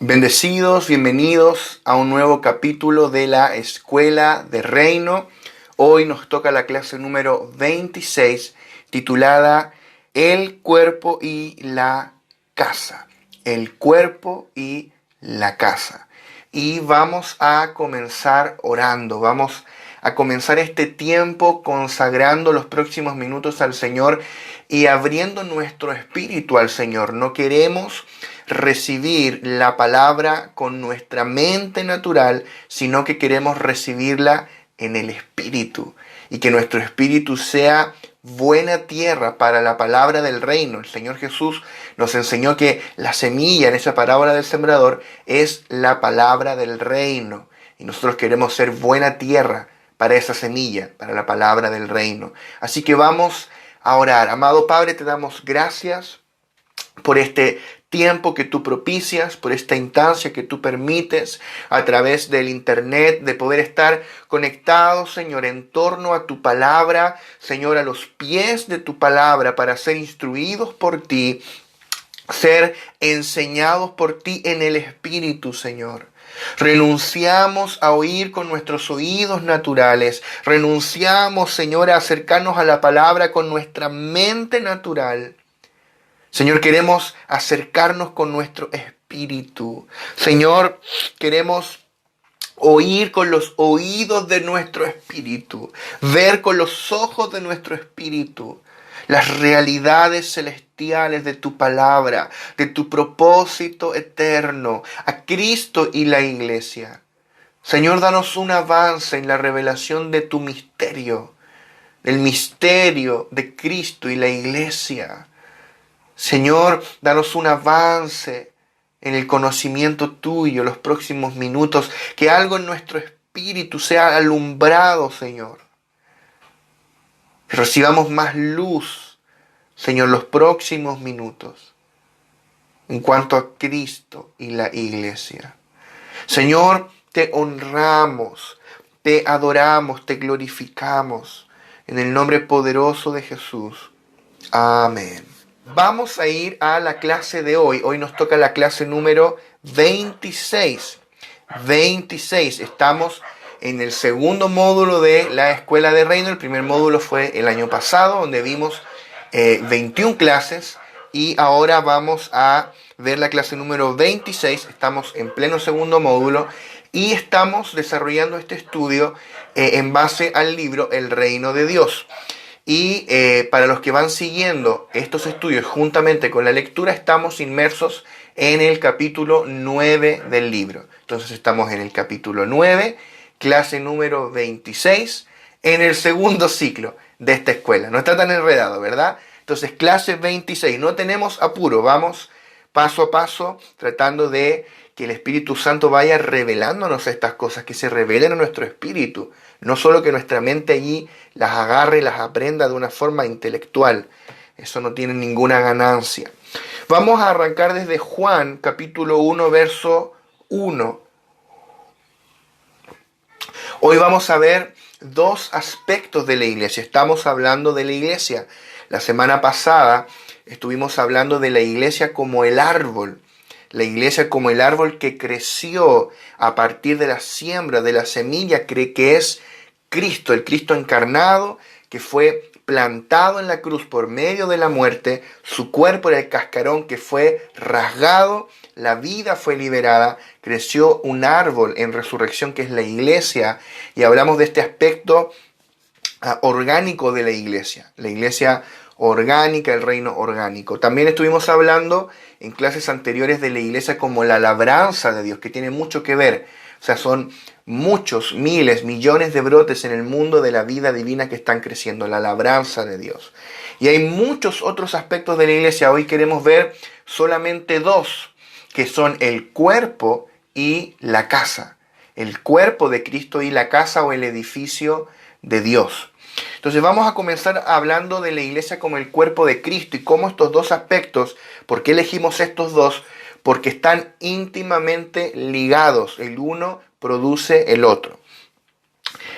Bendecidos, bienvenidos a un nuevo capítulo de la Escuela de Reino. Hoy nos toca la clase número 26, titulada El cuerpo y la casa. El cuerpo y la casa. Y vamos a comenzar orando. Vamos a comenzar este tiempo consagrando los próximos minutos al Señor y abriendo nuestro espíritu al Señor. No queremos recibir la palabra con nuestra mente natural, sino que queremos recibirla en el espíritu, y que nuestro espíritu sea buena tierra para la palabra del reino. El Señor Jesús nos enseñó que la semilla en esa parábola del sembrador es la palabra del reino, y nosotros queremos ser buena tierra para esa semilla, para la palabra del reino. Así que vamos a orar. Amado Padre, te damos gracias por este tiempo que tú propicias, por esta instancia que tú permites a través del internet, de poder estar conectados, Señor, en torno a tu palabra, Señor, a los pies de tu palabra, para ser instruidos por ti, ser enseñados por ti en el Espíritu, Señor. Renunciamos a oír con nuestros oídos naturales. Renunciamos, Señor, a acercarnos a la palabra con nuestra mente natural. Señor, queremos acercarnos con nuestro espíritu. Señor, queremos oír con los oídos de nuestro espíritu, ver con los ojos de nuestro espíritu las realidades celestiales de tu palabra, de tu propósito eterno, a Cristo y la iglesia. Señor, danos un avance en la revelación de tu misterio, del misterio de Cristo y la iglesia. Señor, danos un avance en el conocimiento tuyo los próximos minutos, que algo en nuestro espíritu sea alumbrado, Señor. Que recibamos más luz, Señor, los próximos minutos en cuanto a Cristo y la iglesia. Señor, te honramos, te adoramos, te glorificamos en el nombre poderoso de Jesús. Amén. Vamos a ir a la clase de hoy. Hoy nos toca la clase número 26. 26. Estamos en el segundo módulo de la Escuela de Reino. El primer módulo fue el año pasado, donde vimos 21 clases. Y ahora vamos a ver la clase número 26. Estamos en pleno segundo módulo. Y estamos desarrollando este estudio en base al libro El Reino de Dios. Y para los que van siguiendo estos estudios juntamente con la lectura, estamos inmersos en el capítulo 9 del libro. Entonces estamos en el capítulo 9, clase número 26, en el segundo ciclo de esta escuela. No está tan enredado, ¿verdad? Entonces, clase 26, no tenemos apuro, vamos paso a paso tratando de que el Espíritu Santo vaya revelándonos estas cosas, que se revelen a nuestro espíritu. No solo que nuestra mente allí las agarre y las aprenda de una forma intelectual. Eso no tiene ninguna ganancia. Vamos a arrancar desde Juan, capítulo 1, verso 1. Hoy vamos a ver dos aspectos de la iglesia. Estamos hablando de la iglesia. La semana pasada estuvimos hablando de la iglesia como el árbol. La iglesia como el árbol que creció a partir de la siembra, de la semilla, cree que es Cristo, el Cristo encarnado, que fue plantado en la cruz por medio de la muerte. Su cuerpo era el cascarón que fue rasgado, la vida fue liberada, creció un árbol en resurrección que es la iglesia. Y hablamos de este aspecto orgánico de la iglesia orgánica, el reino orgánico. También estuvimos hablando en clases anteriores de la iglesia como la labranza de Dios, que tiene mucho que ver. O sea, son muchos, miles, millones de brotes en el mundo de la vida divina que están creciendo, la labranza de Dios. Y hay muchos otros aspectos de la iglesia. Hoy queremos ver solamente dos, que son el cuerpo y la casa. El cuerpo de Cristo y la casa o el edificio de Dios. Entonces vamos a comenzar hablando de la iglesia como el cuerpo de Cristo y cómo estos dos aspectos, ¿por qué elegimos estos dos? Porque están íntimamente ligados, el uno produce el otro.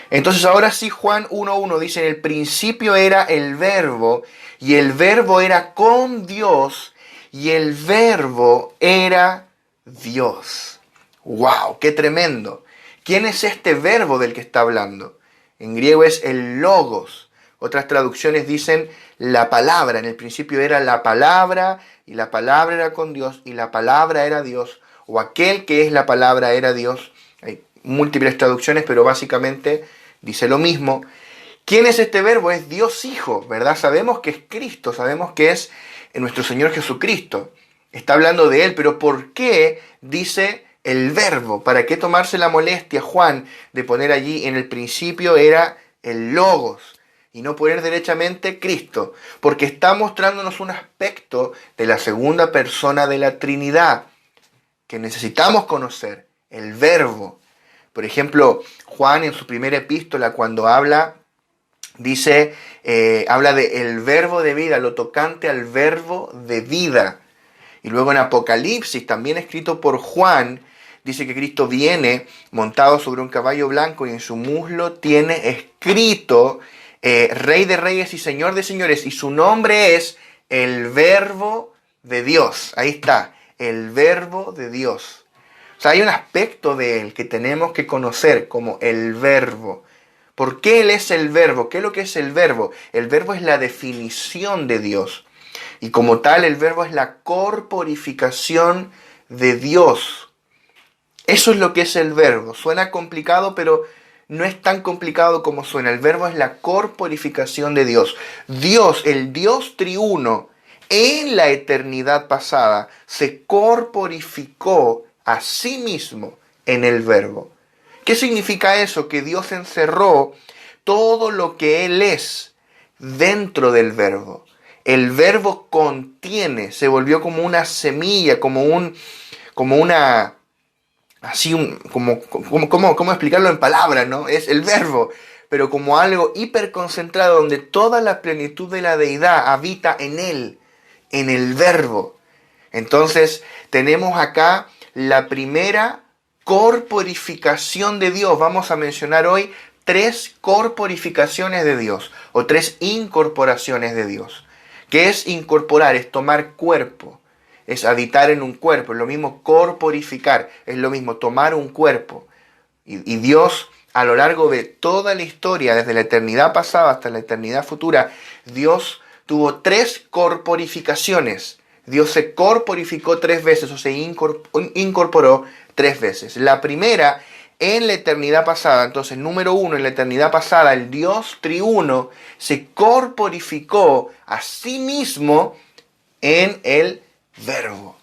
Entonces ahora sí Juan 1:1 dice, en el principio era el verbo, y el verbo era con Dios, y el verbo era Dios. ¡Wow! ¡Qué tremendo! ¿Quién es este verbo del que está hablando? En griego es el logos. Otras traducciones dicen la palabra. En el principio era la palabra, y la palabra era con Dios, y la palabra era Dios, o aquel que es la palabra era Dios. Hay múltiples traducciones, pero básicamente dice lo mismo. ¿Quién es este verbo? Es Dios Hijo, ¿verdad? Sabemos que es Cristo, sabemos que es nuestro Señor Jesucristo. Está hablando de Él, pero ¿por qué dice el verbo? ¿Para qué tomarse la molestia, Juan, de poner allí en el principio era el logos y no poner derechamente Cristo? Porque está mostrándonos un aspecto de la segunda persona de la Trinidad que necesitamos conocer, el verbo. Por ejemplo, Juan en su primera epístola, cuando habla, dice, habla de el verbo de vida, lo tocante al verbo de vida. Y luego en Apocalipsis, también escrito por Juan, dice que Cristo viene montado sobre un caballo blanco y en su muslo tiene escrito Rey de Reyes y Señor de Señores, y su nombre es el Verbo de Dios. Ahí está, el Verbo de Dios. O sea, hay un aspecto de Él que tenemos que conocer como el Verbo. ¿Por qué Él es el Verbo? ¿Qué es lo que es el Verbo? El Verbo es la definición de Dios. Y como tal, el Verbo es la corporificación de Dios. Eso es lo que es el Verbo. Suena complicado, pero no es tan complicado como suena. El Verbo es la corporificación de Dios. Dios, el Dios triuno, en la eternidad pasada, se corporificó a sí mismo en el Verbo. ¿Qué significa eso? Que Dios encerró todo lo que Él es dentro del Verbo. El Verbo contiene, se volvió como una semilla, ¿cómo explicarlo en palabras, no? Es el Verbo, pero como algo hiperconcentrado donde toda la plenitud de la deidad habita en Él, en el Verbo. Entonces tenemos acá la primera corporificación de Dios. Vamos a mencionar hoy 3 corporificaciones de Dios o 3 incorporaciones de Dios. ¿Qué es incorporar? Es tomar cuerpo, es habitar en un cuerpo. Es lo mismo corporificar, es lo mismo tomar un cuerpo. Y Dios, a lo largo de toda la historia, desde la eternidad pasada hasta la eternidad futura, Dios tuvo 3 corporificaciones. Dios se corporificó 3 veces o se incorporó 3 veces. La primera en la eternidad pasada. Entonces, número 1, en la eternidad pasada, el Dios triuno se corporificó a sí mismo en el Verbo.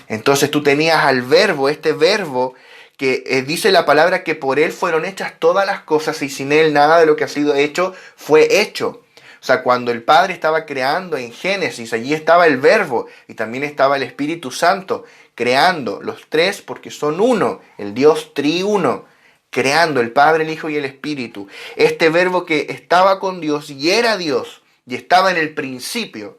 Entonces tú tenías al Verbo, este Verbo que dice la palabra que por Él fueron hechas todas las cosas y sin Él nada de lo que ha sido hecho fue hecho. O sea, cuando el Padre estaba creando en Génesis, allí estaba el Verbo y también estaba el Espíritu Santo creando, los 3 porque son uno, el Dios triuno, creando el Padre, el Hijo y el Espíritu. Este Verbo que estaba con Dios y era Dios y estaba en el principio.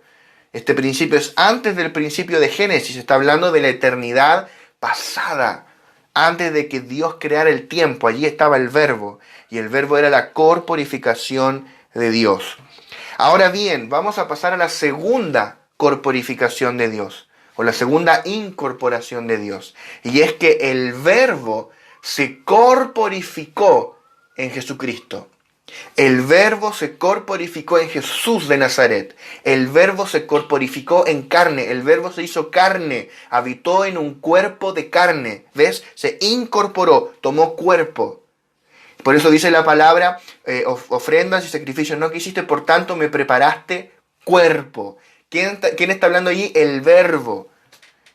Este principio es antes del principio de Génesis, está hablando de la eternidad pasada, antes de que Dios creara el tiempo. Allí estaba el Verbo y el Verbo era la corporificación de Dios. Ahora bien, vamos a pasar a la segunda corporificación de Dios, o la segunda incorporación de Dios. Y es que el Verbo se corporificó en Jesucristo. El Verbo se corporificó en Jesús de Nazaret. El Verbo se corporificó en carne. El Verbo se hizo carne, habitó en un cuerpo de carne. ¿Ves? Se incorporó, tomó cuerpo. Por eso dice la palabra, ofrendas y sacrificios no quisiste, por tanto me preparaste cuerpo. ¿Quién está hablando allí? El Verbo.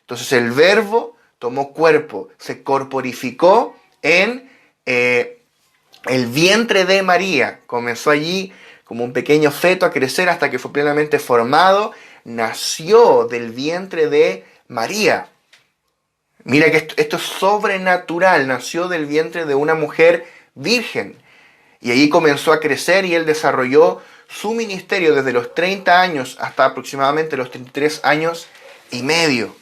Entonces el Verbo tomó cuerpo, se corporificó en el vientre de María. Comenzó allí como un pequeño feto a crecer hasta que fue plenamente formado. Nació del vientre de María. Mira que esto es sobrenatural. Nació del vientre de una mujer virgen. Y allí comenzó a crecer y él desarrolló su ministerio desde los 30 años hasta aproximadamente los 33 años y medio.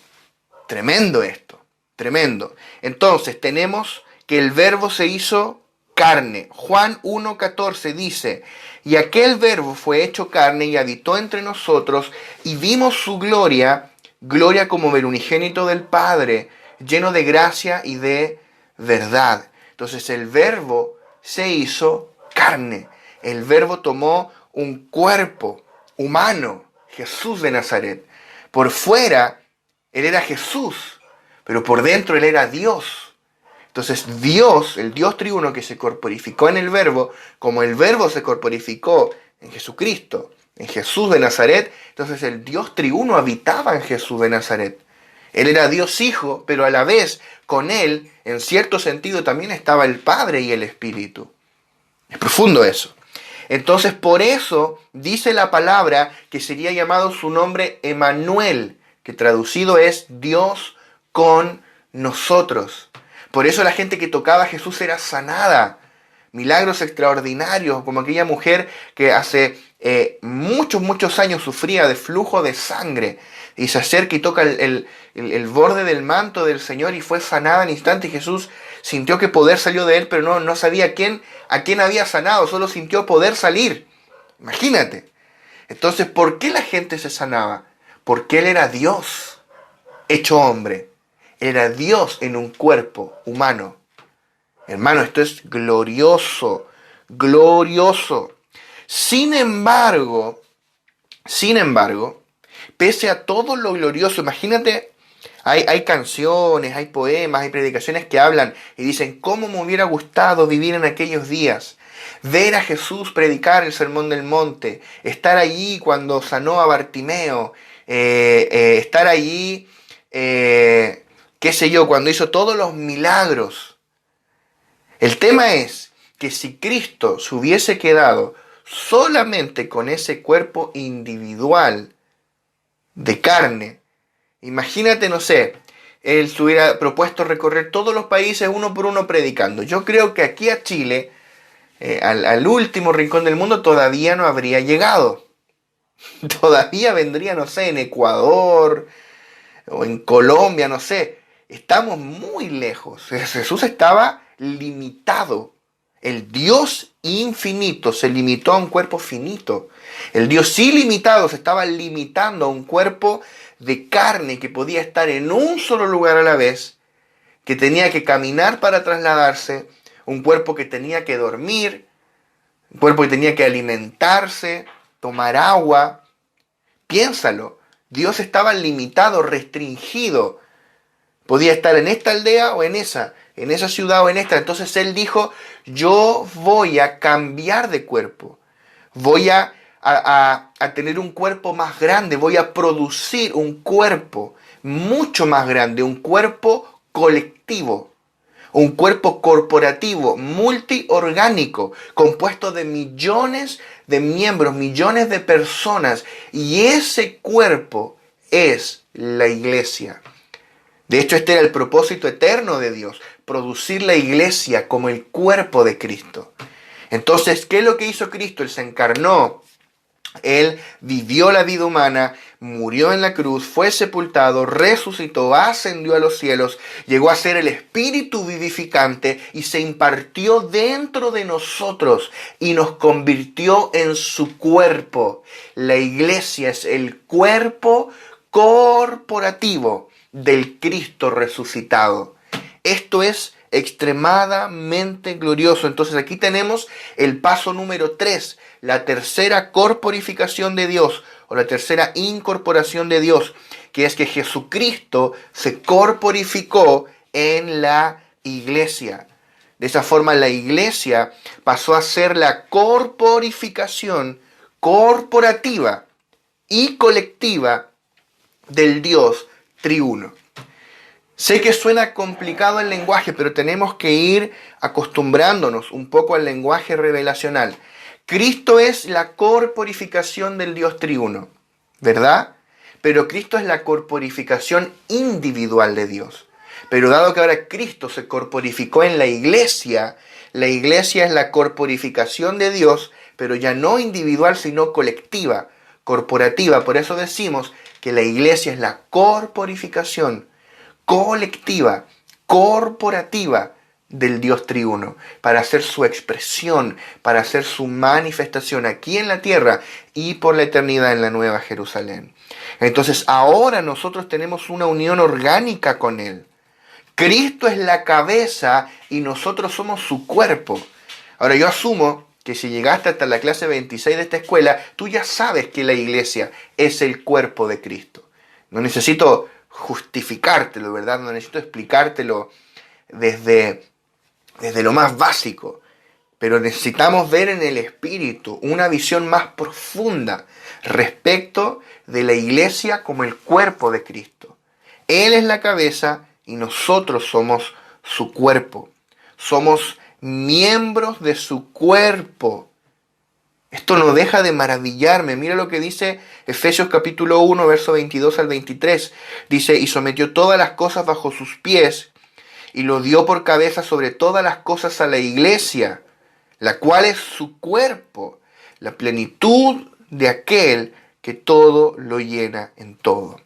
Tremendo esto, tremendo. Entonces tenemos que el Verbo se hizo carne. Juan 1:14 dice, y aquel Verbo fue hecho carne y habitó entre nosotros y vimos su gloria, gloria como del unigénito del Padre, lleno de gracia y de verdad. Entonces el Verbo se hizo carne. El Verbo tomó un cuerpo humano, Jesús de Nazaret. Por fuera, Él era Jesús, pero por dentro Él era Dios. Entonces Dios, el Dios triuno que se corporificó en el Verbo, como el Verbo se corporificó en Jesucristo, en Jesús de Nazaret, entonces el Dios triuno habitaba en Jesús de Nazaret. Él era Dios Hijo, pero a la vez con Él, en cierto sentido, también estaba el Padre y el Espíritu. Es profundo eso. Entonces por eso dice la palabra que sería llamado su nombre Emmanuel, que traducido es Dios con nosotros. Por eso la gente que tocaba a Jesús era sanada. Milagros extraordinarios, como aquella mujer que hace muchos años sufría de flujo de sangre y se acerca y toca el borde del manto del Señor y fue sanada al instante. Y Jesús sintió que poder salió de él, pero no sabía a quién había sanado, solo sintió poder salir. Imagínate. Entonces, ¿por qué la gente se sanaba? Porque Él era Dios hecho hombre. Era Dios en un cuerpo humano. Hermano, esto es glorioso, glorioso. Sin embargo, pese a todo lo glorioso, imagínate, hay canciones, hay poemas, hay predicaciones que hablan y dicen, ¿cómo me hubiera gustado vivir en aquellos días? Ver a Jesús predicar el Sermón del Monte, estar allí cuando sanó a Bartimeo, estar allí, qué sé yo, cuando hizo todos los milagros. El tema es que si Cristo se hubiese quedado solamente con ese cuerpo individual de carne, imagínate, no sé, Él se hubiera propuesto recorrer todos los países uno por uno predicando. Yo creo que aquí a Chile, al último rincón del mundo, todavía no habría llegado. Todavía vendría, no sé, en Ecuador o en Colombia, no sé. Estamos muy lejos. Jesús estaba limitado. El Dios infinito se limitó a un cuerpo finito. El Dios ilimitado se estaba limitando a un cuerpo de carne que podía estar en un solo lugar a la vez, que tenía que caminar para trasladarse, un cuerpo que tenía que dormir, un cuerpo que tenía que alimentarse, tomar agua. Piénsalo, Dios estaba limitado, restringido. Podía estar en esta aldea o en esa ciudad o en esta. Entonces Él dijo, yo voy a cambiar de cuerpo. Voy a tener un cuerpo más grande. Voy a producir un cuerpo mucho más grande. Un cuerpo colectivo. Un cuerpo corporativo, multiorgánico, compuesto de millones de miembros, millones de personas. Y ese cuerpo es la iglesia. De hecho, este era el propósito eterno de Dios, producir la iglesia como el cuerpo de Cristo. Entonces, ¿qué es lo que hizo Cristo? Él se encarnó, Él vivió la vida humana, murió en la cruz, fue sepultado, resucitó, ascendió a los cielos, llegó a ser el Espíritu vivificante y se impartió dentro de nosotros y nos convirtió en su cuerpo. La iglesia es el cuerpo corporativo del Cristo resucitado. Esto es extremadamente glorioso. Entonces aquí tenemos el paso número 3, la tercera corporificación de Dios o la tercera incorporación de Dios, que es que Jesucristo se corporificó en la iglesia. De esa forma la iglesia pasó a ser la corporificación corporativa y colectiva del Dios triuno. Sé que suena complicado el lenguaje, pero tenemos que ir acostumbrándonos un poco al lenguaje revelacional. Cristo es la corporificación del Dios triuno, ¿verdad? Pero Cristo es la corporificación individual de Dios. Pero dado que ahora Cristo se corporificó en la iglesia es la corporificación de Dios, pero ya no individual, sino colectiva, corporativa. Por eso decimos que la iglesia es la corporificación colectiva, corporativa del Dios triuno, para hacer su expresión, para hacer su manifestación aquí en la tierra y por la eternidad en la Nueva Jerusalén. Entonces ahora nosotros tenemos una unión orgánica con Él. Cristo es la cabeza y nosotros somos su cuerpo. Ahora yo asumo que si llegaste hasta la clase 26 de esta escuela, tú ya sabes que la iglesia es el cuerpo de Cristo. No necesito justificártelo, ¿verdad? No necesito explicártelo desde lo más básico. Pero necesitamos ver en el Espíritu una visión más profunda respecto de la iglesia como el cuerpo de Cristo. Él es la cabeza y nosotros somos su cuerpo. Somos miembros de su cuerpo. Esto no deja de maravillarme. Mira lo que dice Efesios capítulo 1, verso 22 al 23. Dice, y sometió todas las cosas bajo sus pies y lo dio por cabeza sobre todas las cosas a la iglesia, la cual es su cuerpo, la plenitud de aquel que todo lo llena en todo.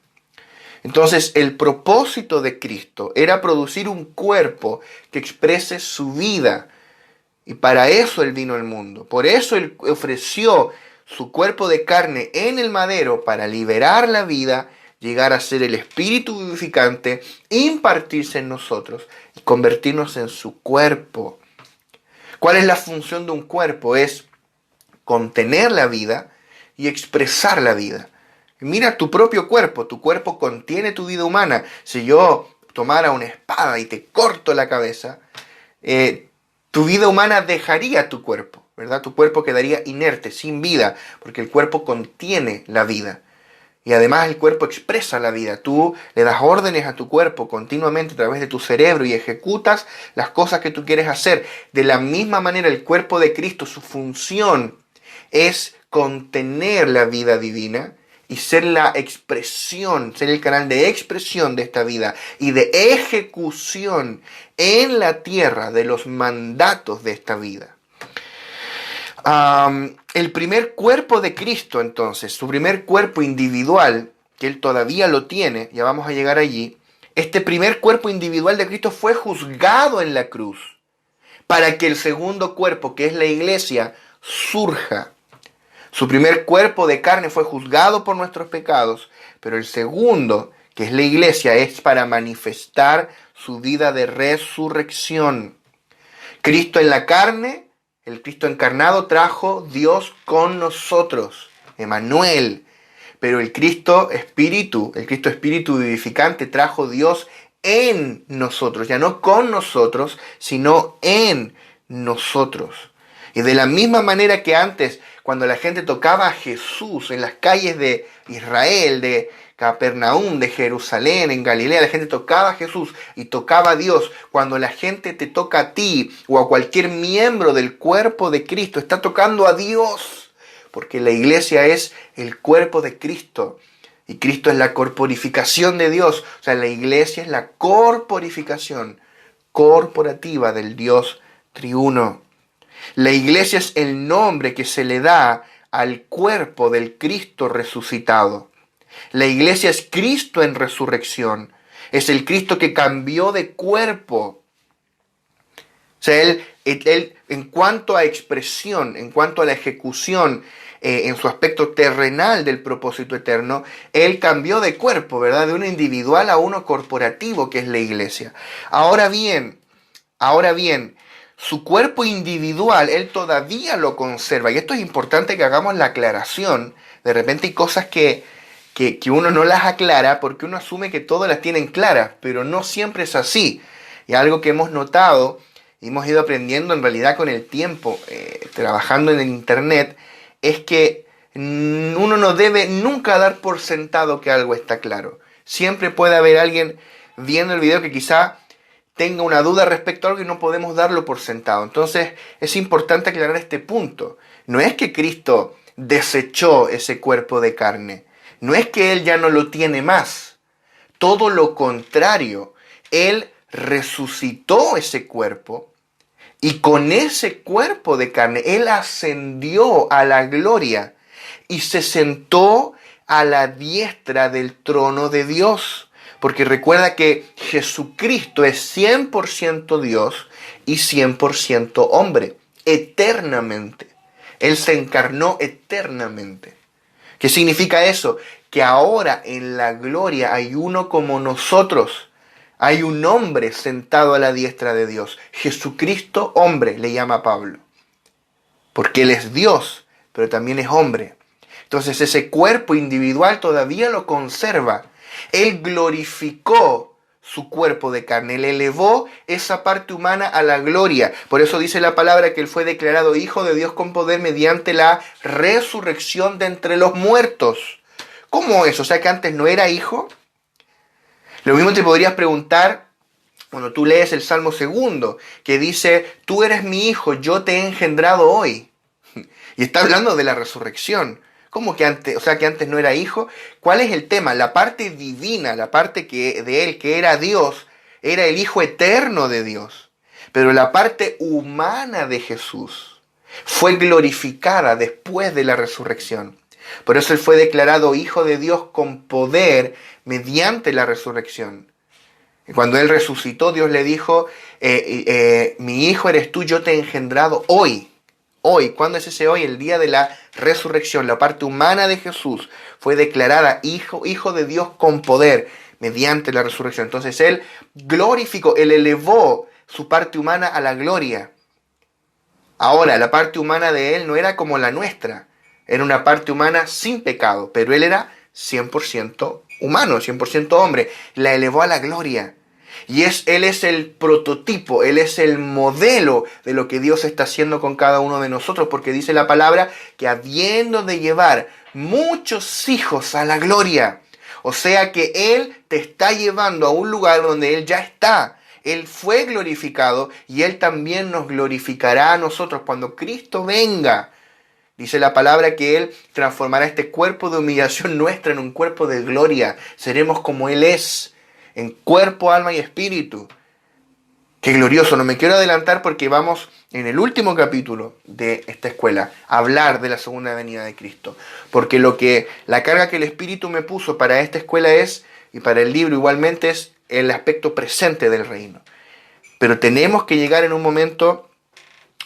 Entonces, el propósito de Cristo era producir un cuerpo que exprese su vida. Y para eso Él vino al mundo. Por eso Él ofreció su cuerpo de carne en el madero para liberar la vida, llegar a ser el Espíritu vivificante, impartirse en nosotros y convertirnos en su cuerpo. ¿Cuál es la función de un cuerpo? Es contener la vida y expresar la vida. Mira tu propio cuerpo, tu cuerpo contiene tu vida humana. Si yo tomara una espada y te corto la cabeza, tu vida humana dejaría tu cuerpo, ¿verdad? Tu cuerpo quedaría inerte, sin vida, porque el cuerpo contiene la vida. Y además el cuerpo expresa la vida. Tú le das órdenes a tu cuerpo continuamente a través de tu cerebro y ejecutas las cosas que tú quieres hacer. De la misma manera, el cuerpo de Cristo, su función es contener la vida divina y ser la expresión, ser el canal de expresión de esta vida y de ejecución en la tierra de los mandatos de esta vida. El primer cuerpo de Cristo, entonces, su primer cuerpo individual, que Él todavía lo tiene, ya vamos a llegar allí, este primer cuerpo individual de Cristo fue juzgado en la cruz para que el segundo cuerpo, que es la iglesia, surja. Su primer cuerpo de carne fue juzgado por nuestros pecados, pero el segundo, que es la iglesia, es para manifestar su vida de resurrección. Cristo en la carne, el Cristo encarnado, trajo Dios con nosotros, Emmanuel. Pero el Cristo Espíritu vivificante, trajo Dios en nosotros, ya no con nosotros, sino en nosotros. Y de la misma manera que antes, cuando la gente tocaba a Jesús en las calles de Israel, de Capernaum, de Jerusalén, en Galilea, la gente tocaba a Jesús y tocaba a Dios. Cuando la gente te toca a ti o a cualquier miembro del cuerpo de Cristo, está tocando a Dios, porque la iglesia es el cuerpo de Cristo. Y Cristo es la corporificación de Dios. O sea, la iglesia es la corporificación corporativa del Dios triuno. La iglesia es el nombre que se le da al cuerpo del Cristo resucitado. La iglesia es Cristo en resurrección. Es el Cristo que cambió de cuerpo. O sea, él en cuanto a expresión, en cuanto a la ejecución, en su aspecto terrenal del propósito eterno, Él cambió de cuerpo, ¿verdad? De uno individual a uno corporativo, que es la iglesia. Ahora bien, su cuerpo individual, Él todavía lo conserva. Y esto es importante que hagamos la aclaración. De repente hay cosas que uno no las aclara porque uno asume que todas las tienen claras, pero no siempre es así. Y algo que hemos notado, y hemos ido aprendiendo en realidad con el tiempo, trabajando en el internet, es que uno no debe nunca dar por sentado que algo está claro. Siempre puede haber alguien viendo el video que quizá tenga una duda respecto a algo y no podemos darlo por sentado. Entonces es importante aclarar este punto. No es que Cristo desechó ese cuerpo de carne. No es que Él ya no lo tiene más. Todo lo contrario. Él resucitó ese cuerpo y con ese cuerpo de carne Él ascendió a la gloria y se sentó a la diestra del trono de Dios. Porque recuerda que Jesucristo es 100% Dios y 100% hombre, eternamente. Él se encarnó eternamente. ¿Qué significa eso? Que ahora en la gloria hay uno como nosotros. Hay un hombre sentado a la diestra de Dios. Jesucristo, hombre, le llama Pablo. Porque Él es Dios, pero también es hombre. Entonces ese cuerpo individual todavía lo conserva. Él glorificó su cuerpo de carne. Él elevó esa parte humana a la gloria. Por eso dice la palabra que Él fue declarado Hijo de Dios con poder mediante la resurrección de entre los muertos. ¿Cómo es? O sea que antes no era hijo. Lo mismo te podrías preguntar cuando tú lees el Salmo 2, que dice, tú eres mi hijo, yo te he engendrado hoy. Y está hablando de la resurrección. ¿Cómo que antes? O sea que antes no era hijo. ¿Cuál es el tema? La parte divina, la parte de Él, que era Dios, era el Hijo eterno de Dios. Pero la parte humana de Jesús fue glorificada después de la resurrección. Por eso Él fue declarado Hijo de Dios con poder mediante la resurrección. Cuando Él resucitó, Dios le dijo, mi hijo eres tú, yo te he engendrado hoy. Hoy, ¿cuándo es ese hoy? El día de la resurrección. La parte humana de Jesús fue declarada hijo de Dios con poder mediante la resurrección. Entonces Él glorificó, Él elevó su parte humana a la gloria. Ahora, la parte humana de Él no era como la nuestra. Era una parte humana sin pecado, pero Él era 100% humano, 100% hombre. La elevó a la gloria. Y Él es el prototipo, Él es el modelo de lo que Dios está haciendo con cada uno de nosotros, porque dice la palabra que habiendo de llevar muchos hijos a la gloria, o sea que Él te está llevando a un lugar donde Él ya está. Él fue glorificado y Él también nos glorificará a nosotros cuando Cristo venga. Dice la palabra que Él transformará este cuerpo de humillación nuestra en un cuerpo de gloria. Seremos como Él es, en cuerpo, alma y espíritu. Qué glorioso. No me quiero adelantar porque vamos en el último capítulo de esta escuela a hablar de la segunda venida de Cristo. Porque la carga que el Espíritu me puso para esta escuela es, y para el libro igualmente, es el aspecto presente del reino. Pero tenemos que llegar en un momento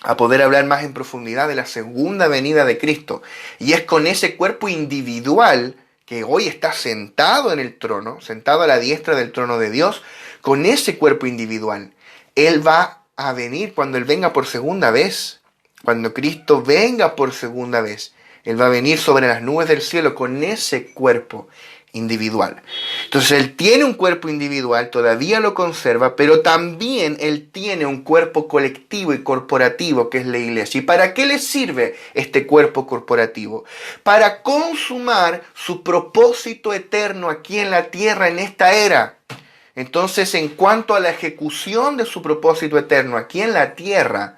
a poder hablar más en profundidad de la segunda venida de Cristo. Y es con ese cuerpo individual que hoy está sentado en el trono, sentado a la diestra del trono de Dios, con ese cuerpo individual. Él va a venir cuando Él venga por segunda vez. Cuando Cristo venga por segunda vez, Él va a venir sobre las nubes del cielo con ese cuerpo individual. Entonces Él tiene un cuerpo individual, todavía lo conserva, pero también Él tiene un cuerpo colectivo y corporativo que es la iglesia. ¿Y para qué le sirve este cuerpo corporativo? Para consumar su propósito eterno aquí en la tierra, en esta era. Entonces, en cuanto a la ejecución de su propósito eterno aquí en la tierra,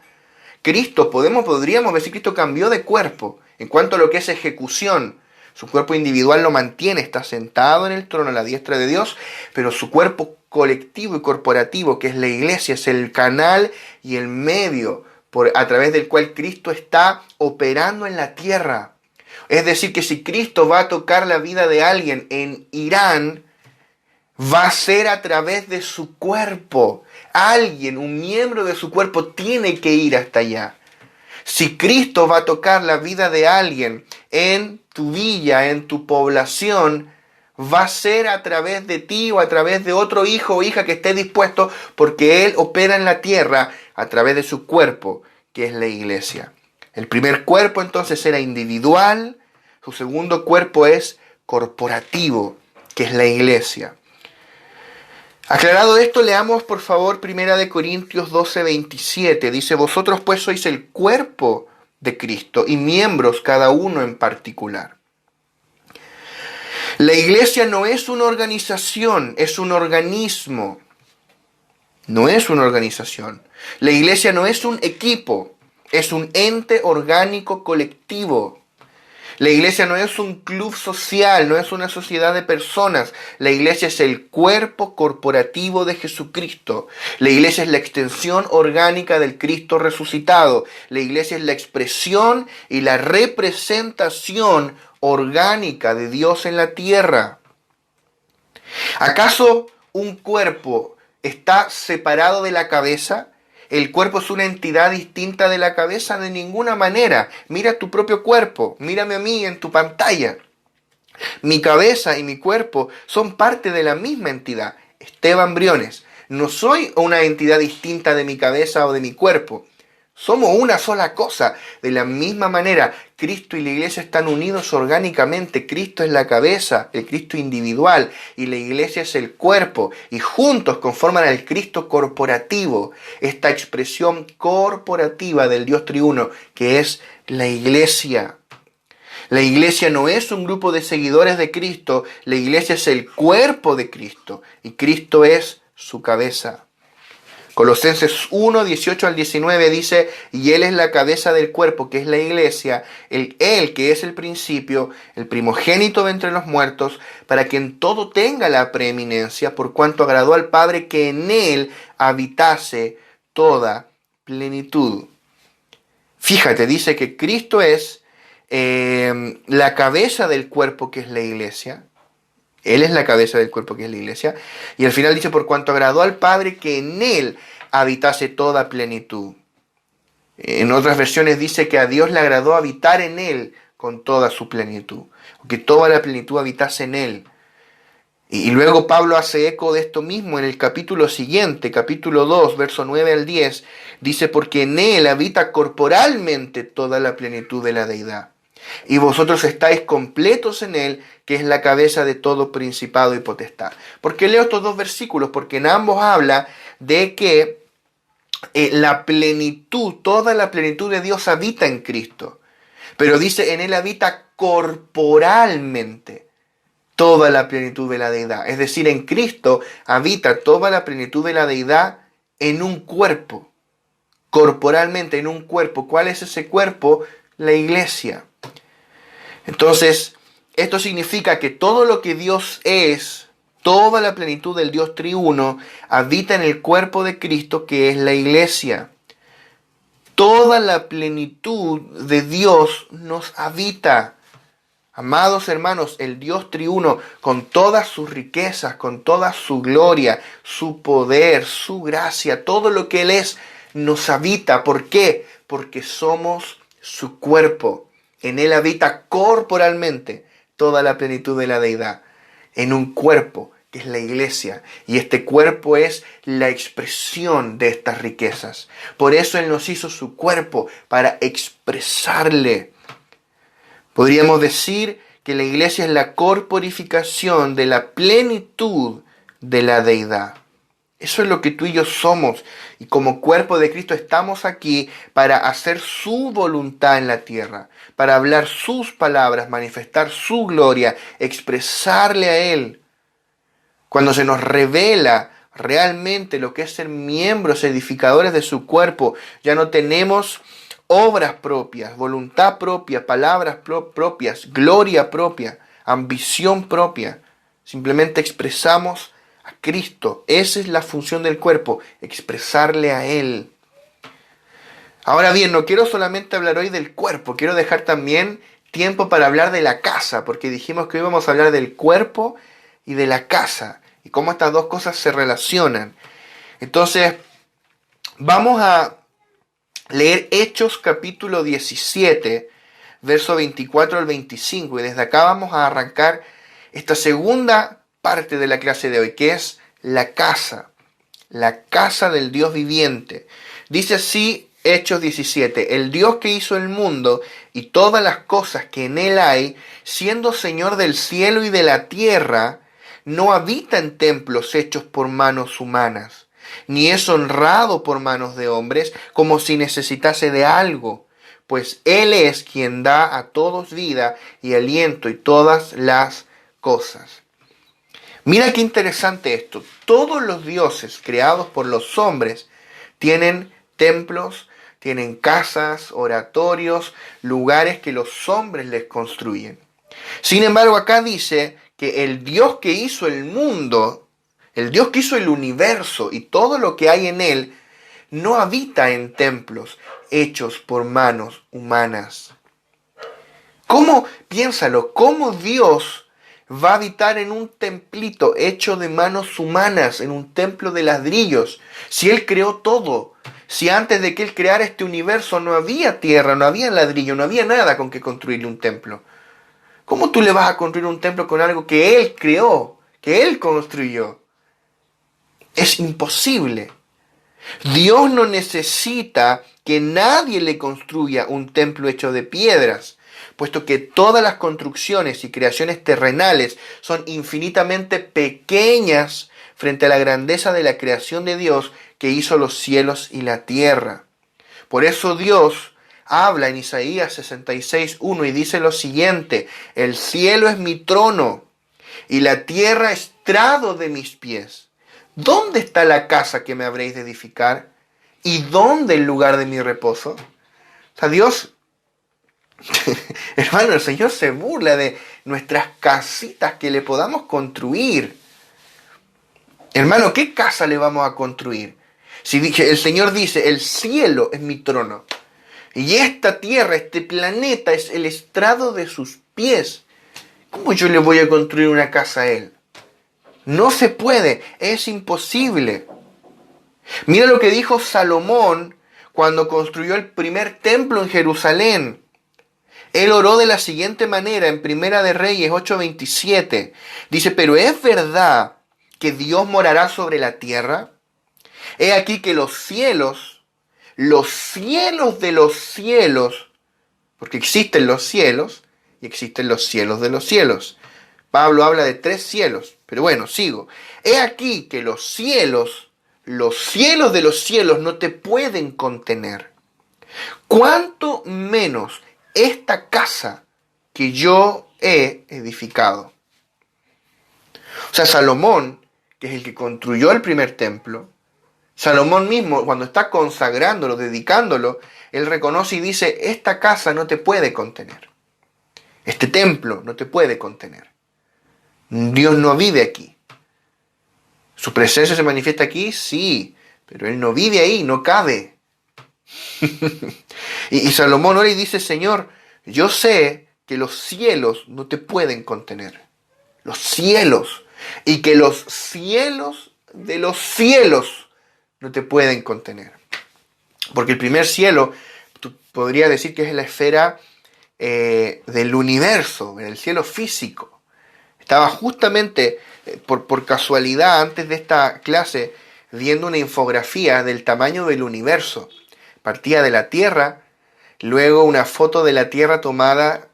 Cristo, podríamos decir que Cristo cambió de cuerpo. En cuanto a lo que es ejecución, su cuerpo individual lo mantiene, está sentado en el trono a la diestra de Dios, pero su cuerpo colectivo y corporativo, que es la iglesia, es el canal y el medio a través del cual Cristo está operando en la tierra. Es decir, que si Cristo va a tocar la vida de alguien en Irán, va a ser a través de su cuerpo. Alguien, un miembro de su cuerpo, tiene que ir hasta allá. Si Cristo va a tocar la vida de alguien en tu villa, en tu población, va a ser a través de ti o a través de otro hijo o hija que esté dispuesto, porque Él opera en la tierra a través de su cuerpo, que es la iglesia. El primer cuerpo entonces era individual, su segundo cuerpo es corporativo, que es la iglesia. Aclarado esto, leamos por favor 1 Corintios 12:27. Dice, vosotros pues sois el cuerpo de Cristo y miembros cada uno en particular. La iglesia no es una organización, es un organismo. No es una organización. La iglesia no es un equipo, es un ente orgánico colectivo. La iglesia no es un club social, no es una sociedad de personas. La iglesia es el cuerpo corporativo de Jesucristo. La iglesia es la extensión orgánica del Cristo resucitado. La iglesia es la expresión y la representación orgánica de Dios en la tierra. ¿Acaso un cuerpo está separado de la cabeza? ¿El cuerpo es una entidad distinta de la cabeza? De ninguna manera. Mira tu propio cuerpo, mírame a mí en tu pantalla. Mi cabeza y mi cuerpo son parte de la misma entidad. Esteban Briones. No soy una entidad distinta de mi cabeza o de mi cuerpo. Somos una sola cosa. De la misma manera, Cristo y la iglesia están unidos orgánicamente. Cristo es la cabeza, el Cristo individual, y la iglesia es el cuerpo. Y juntos conforman al Cristo corporativo, esta expresión corporativa del Dios triuno, que es la iglesia. La iglesia no es un grupo de seguidores de Cristo, la iglesia es el cuerpo de Cristo, y Cristo es su cabeza. Colosenses 1, 18 al 19 dice, y Él es la cabeza del cuerpo, que es la iglesia, Él que es el principio, el primogénito de entre los muertos, para que en todo tenga la preeminencia, por cuanto agradó al Padre que en Él habitase toda plenitud. Fíjate, dice que Cristo es la cabeza del cuerpo, que es la iglesia. Él es la cabeza del cuerpo, que es la iglesia. Y al final dice, por cuanto agradó al Padre que en Él habitase toda plenitud. En otras versiones dice que a Dios le agradó habitar en Él con toda su plenitud. Que toda la plenitud habitase en Él. Y luego Pablo hace eco de esto mismo en el capítulo siguiente, capítulo 2, verso 9 al 10. Dice, porque en Él habita corporalmente toda la plenitud de la deidad. Y vosotros estáis completos en Él, que es la cabeza de todo principado y potestad. ¿Por qué leo estos dos versículos? Porque en ambos habla de que la plenitud, toda la plenitud de Dios habita en Cristo. Pero dice, en Él habita corporalmente toda la plenitud de la deidad. Es decir, en Cristo habita toda la plenitud de la deidad en un cuerpo. Corporalmente, en un cuerpo. ¿Cuál es ese cuerpo? La iglesia. Entonces, esto significa que todo lo que Dios es, toda la plenitud del Dios triuno, habita en el cuerpo de Cristo, que es la iglesia. Toda la plenitud de Dios nos habita. Amados hermanos, el Dios triuno, con todas sus riquezas, con toda su gloria, su poder, su gracia, todo lo que Él es, nos habita. ¿Por qué? Porque somos su cuerpo. En Él habita corporalmente toda la plenitud de la deidad, en un cuerpo que es la iglesia, y este cuerpo es la expresión de estas riquezas. Por eso Él nos hizo su cuerpo, para expresarle. Podríamos decir que la iglesia es la corporificación de la plenitud de la deidad. Eso es lo que tú y yo somos, y como cuerpo de Cristo estamos aquí para hacer su voluntad en la tierra, para hablar sus palabras, manifestar su gloria, expresarle a Él. Cuando se nos revela realmente lo que es ser miembros edificadores de su cuerpo, ya no tenemos obras propias, voluntad propia, palabras propias, gloria propia, ambición propia. Simplemente expresamos a Cristo. Esa es la función del cuerpo, expresarle a Él. Ahora bien, no quiero solamente hablar hoy del cuerpo, quiero dejar también tiempo para hablar de la casa, porque dijimos que hoy vamos a hablar del cuerpo y de la casa, y cómo estas dos cosas se relacionan. Entonces, vamos a leer Hechos capítulo 17, verso 24 al 25, y desde acá vamos a arrancar esta segunda parte de la clase de hoy, que es la casa del Dios viviente. Dice así Hechos 17, el Dios que hizo el mundo y todas las cosas que en él hay, siendo Señor del cielo y de la tierra, no habita en templos hechos por manos humanas, ni es honrado por manos de hombres como si necesitase de algo, pues Él es quien da a todos vida y aliento y todas las cosas. Mira qué interesante esto. Todos los dioses creados por los hombres tienen templos, tienen casas, oratorios, lugares que los hombres les construyen. Sin embargo, acá dice que el Dios que hizo el mundo, el Dios que hizo el universo y todo lo que hay en él, no habita en templos hechos por manos humanas. Piénsalo, ¿cómo Dios va a habitar en un templito hecho de manos humanas, en un templo de ladrillos, si Él creó todo? Si antes de que Él creara este universo no había tierra, no había ladrillo, no había nada con que construirle un templo. ¿Cómo tú le vas a construir un templo con algo que Él creó, que Él construyó? Es imposible. Dios no necesita que nadie le construya un templo hecho de piedras, puesto que todas las construcciones y creaciones terrenales son infinitamente pequeñas frente a la grandeza de la creación de Dios que hizo los cielos y la tierra. Por eso Dios habla en Isaías 66:1 y dice lo siguiente: el cielo es mi trono y la tierra estrado de mis pies. ¿Dónde está la casa que me habréis de edificar? ¿Y dónde el lugar de mi reposo? O sea, Dios, hermano, el Señor se burla de nuestras casitas que le podamos construir. Hermano, ¿qué casa le vamos a construir? Si el Señor dice, el cielo es mi trono, y esta tierra, este planeta es el estrado de sus pies, ¿cómo yo le voy a construir una casa a Él? No se puede, es imposible. Mira lo que dijo Salomón cuando construyó el primer templo en Jerusalén. Él oró de la siguiente manera en Primera de Reyes 8:27. Dice, pero ¿es verdad que Dios morará sobre la tierra? He aquí que los cielos de los cielos, porque existen los cielos y existen los cielos de los cielos. Pablo habla de 3 cielos, pero bueno, sigo. He aquí que los cielos de los cielos no te pueden contener. ¿Cuánto menos esta casa que yo he edificado? O sea, Salomón, que es el que construyó el primer templo, Salomón mismo, cuando está consagrándolo, dedicándolo, él reconoce y dice, esta casa no te puede contener. Este templo no te puede contener. Dios no vive aquí. ¿Su presencia se manifiesta aquí? Sí, pero Él no vive ahí, no cabe. y Salomón ora y dice, Señor, yo sé que los cielos no te pueden contener. Los cielos. Y que los cielos de los cielos no te pueden contener. Porque el primer cielo, tú podrías decir que es la esfera del universo, el cielo físico. Estaba justamente, por casualidad, antes de esta clase, viendo una infografía del tamaño del universo. Partía de la Tierra, luego una foto de la Tierra tomada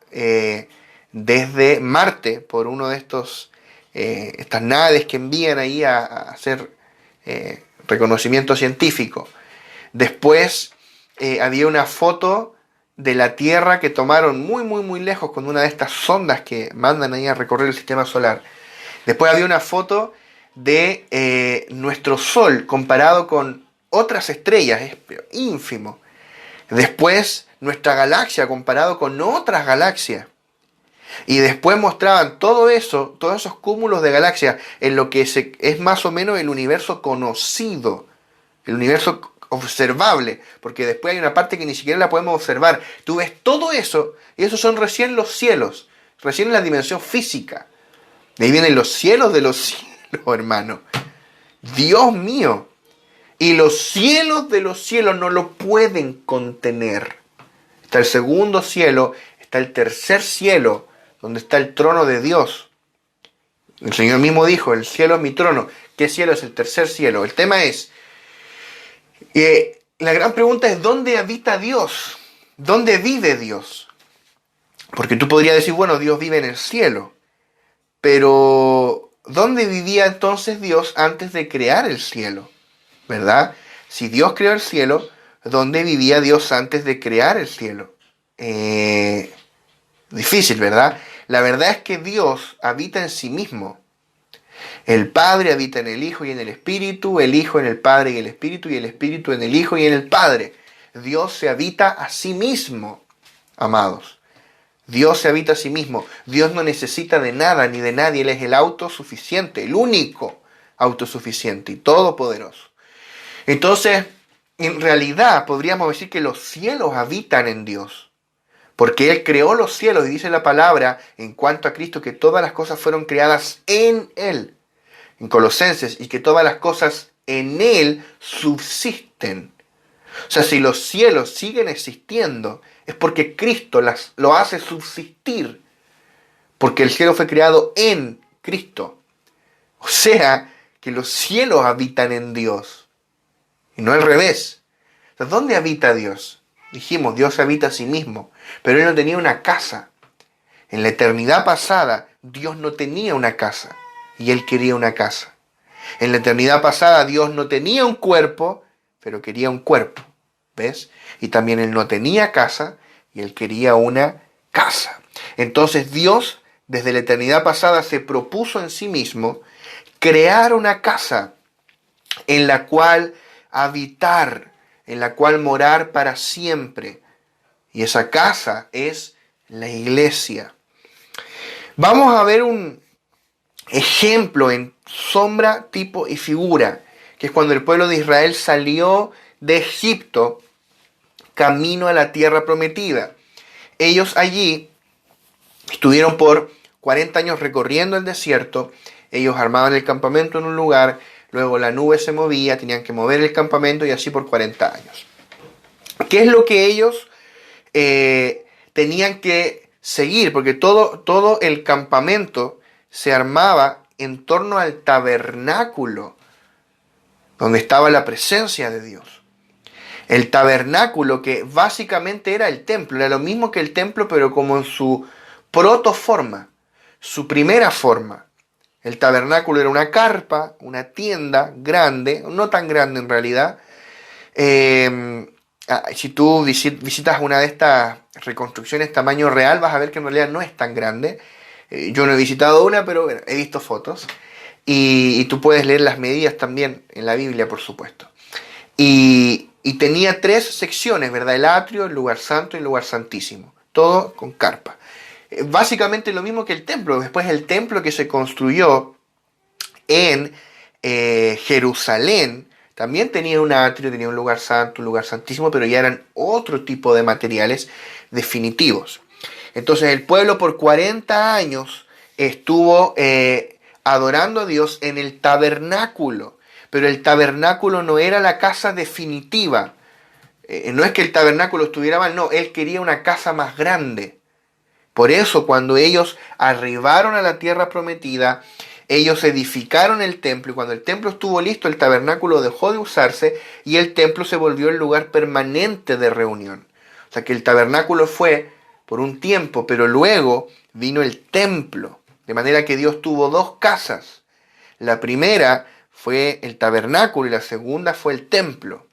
desde Marte, por uno de estas naves que envían ahí a hacer reconocimiento científico. Después había una foto de la Tierra que tomaron muy lejos con una de estas sondas que mandan ahí a recorrer el sistema solar. Después había una foto de nuestro Sol comparado con otras estrellas, es ínfimo. Después nuestra galaxia comparado con otras galaxias. Y después mostraban todo eso, todos esos cúmulos de galaxias en lo que es más o menos el universo conocido, el universo observable, porque después hay una parte que ni siquiera la podemos observar. Tú ves todo eso, y esos son recién los cielos, recién en la dimensión física. De ahí vienen los cielos de los cielos, hermano. Dios mío. Y los cielos de los cielos no lo pueden contener. Está el segundo cielo, está el tercer cielo, donde está el trono de Dios. El Señor mismo dijo, el cielo es mi trono. ¿Qué cielo es el tercer cielo? El tema es, la gran pregunta es, ¿dónde habita Dios? ¿Dónde vive Dios? Porque tú podrías decir, bueno, Dios vive en el cielo. Pero, ¿dónde vivía entonces Dios antes de crear el cielo? ¿Verdad? Si Dios creó el cielo, ¿dónde vivía Dios antes de crear el cielo? Difícil, ¿verdad? La verdad es que Dios habita en sí mismo. El Padre habita en el Hijo y en el Espíritu, el Hijo en el Padre y el Espíritu, y el Espíritu en el Hijo y en el Padre. Dios se habita a sí mismo, amados. Dios se habita a sí mismo. Dios no necesita de nada ni de nadie. Él es el autosuficiente, el único autosuficiente y todopoderoso. Entonces, en realidad podríamos decir que los cielos habitan en Dios. Porque Él creó los cielos y dice la palabra en cuanto a Cristo que todas las cosas fueron creadas en Él. En Colosenses, y que todas las cosas en Él subsisten. O sea, si los cielos siguen existiendo, es porque Cristo lo hace subsistir. Porque el cielo fue creado en Cristo. O sea, que los cielos habitan en Dios, y no al revés. Entonces, ¿dónde habita Dios? Dijimos, Dios habita a sí mismo, pero Él no tenía una casa. En la eternidad pasada, Dios no tenía una casa, y Él quería una casa. En la eternidad pasada, Dios no tenía un cuerpo, pero quería un cuerpo. ¿Ves? Y también Él no tenía casa, y Él quería una casa. Entonces Dios, desde la eternidad pasada, se propuso en sí mismo crear una casa en la cual habitar, en la cual morar para siempre. Y esa casa es la iglesia. Vamos a ver un ejemplo en sombra, tipo y figura, que es cuando el pueblo de Israel salió de Egipto camino a la tierra prometida. Ellos allí estuvieron por 40 años recorriendo el desierto. Ellos armaban el campamento en un lugar, luego la nube se movía, tenían que mover el campamento y así por 40 años. ¿Qué es lo que ellos tenían que seguir? Porque todo el campamento se armaba en torno al tabernáculo, donde estaba la presencia de Dios. El tabernáculo, que básicamente era el templo, era lo mismo que el templo, pero como en su protoforma, su primera forma. El tabernáculo era una carpa, una tienda grande, no tan grande en realidad. Si tú visitas una de estas reconstrucciones tamaño real, vas a ver que en realidad no es tan grande. Yo no he visitado una, pero bueno, he visto fotos. Y tú puedes leer las medidas también en la Biblia, por supuesto. Y tenía 3 secciones, ¿verdad? El atrio, el lugar santo y el lugar santísimo. Todo con carpa. Básicamente lo mismo que el templo. Después el templo que se construyó en Jerusalén también tenía un atrio, tenía un lugar santo, un lugar santísimo, pero ya eran otro tipo de materiales definitivos. Entonces el pueblo por 40 años estuvo adorando a Dios en el tabernáculo, pero el tabernáculo no era la casa definitiva. No es que el tabernáculo estuviera mal, no, él quería una casa más grande. Por eso cuando ellos arribaron a la tierra prometida, ellos edificaron el templo, y cuando el templo estuvo listo, el tabernáculo dejó de usarse y el templo se volvió el lugar permanente de reunión. O sea que el tabernáculo fue por un tiempo, pero luego vino el templo. De manera que Dios tuvo 2 casas. La primera fue el tabernáculo y la segunda fue el templo.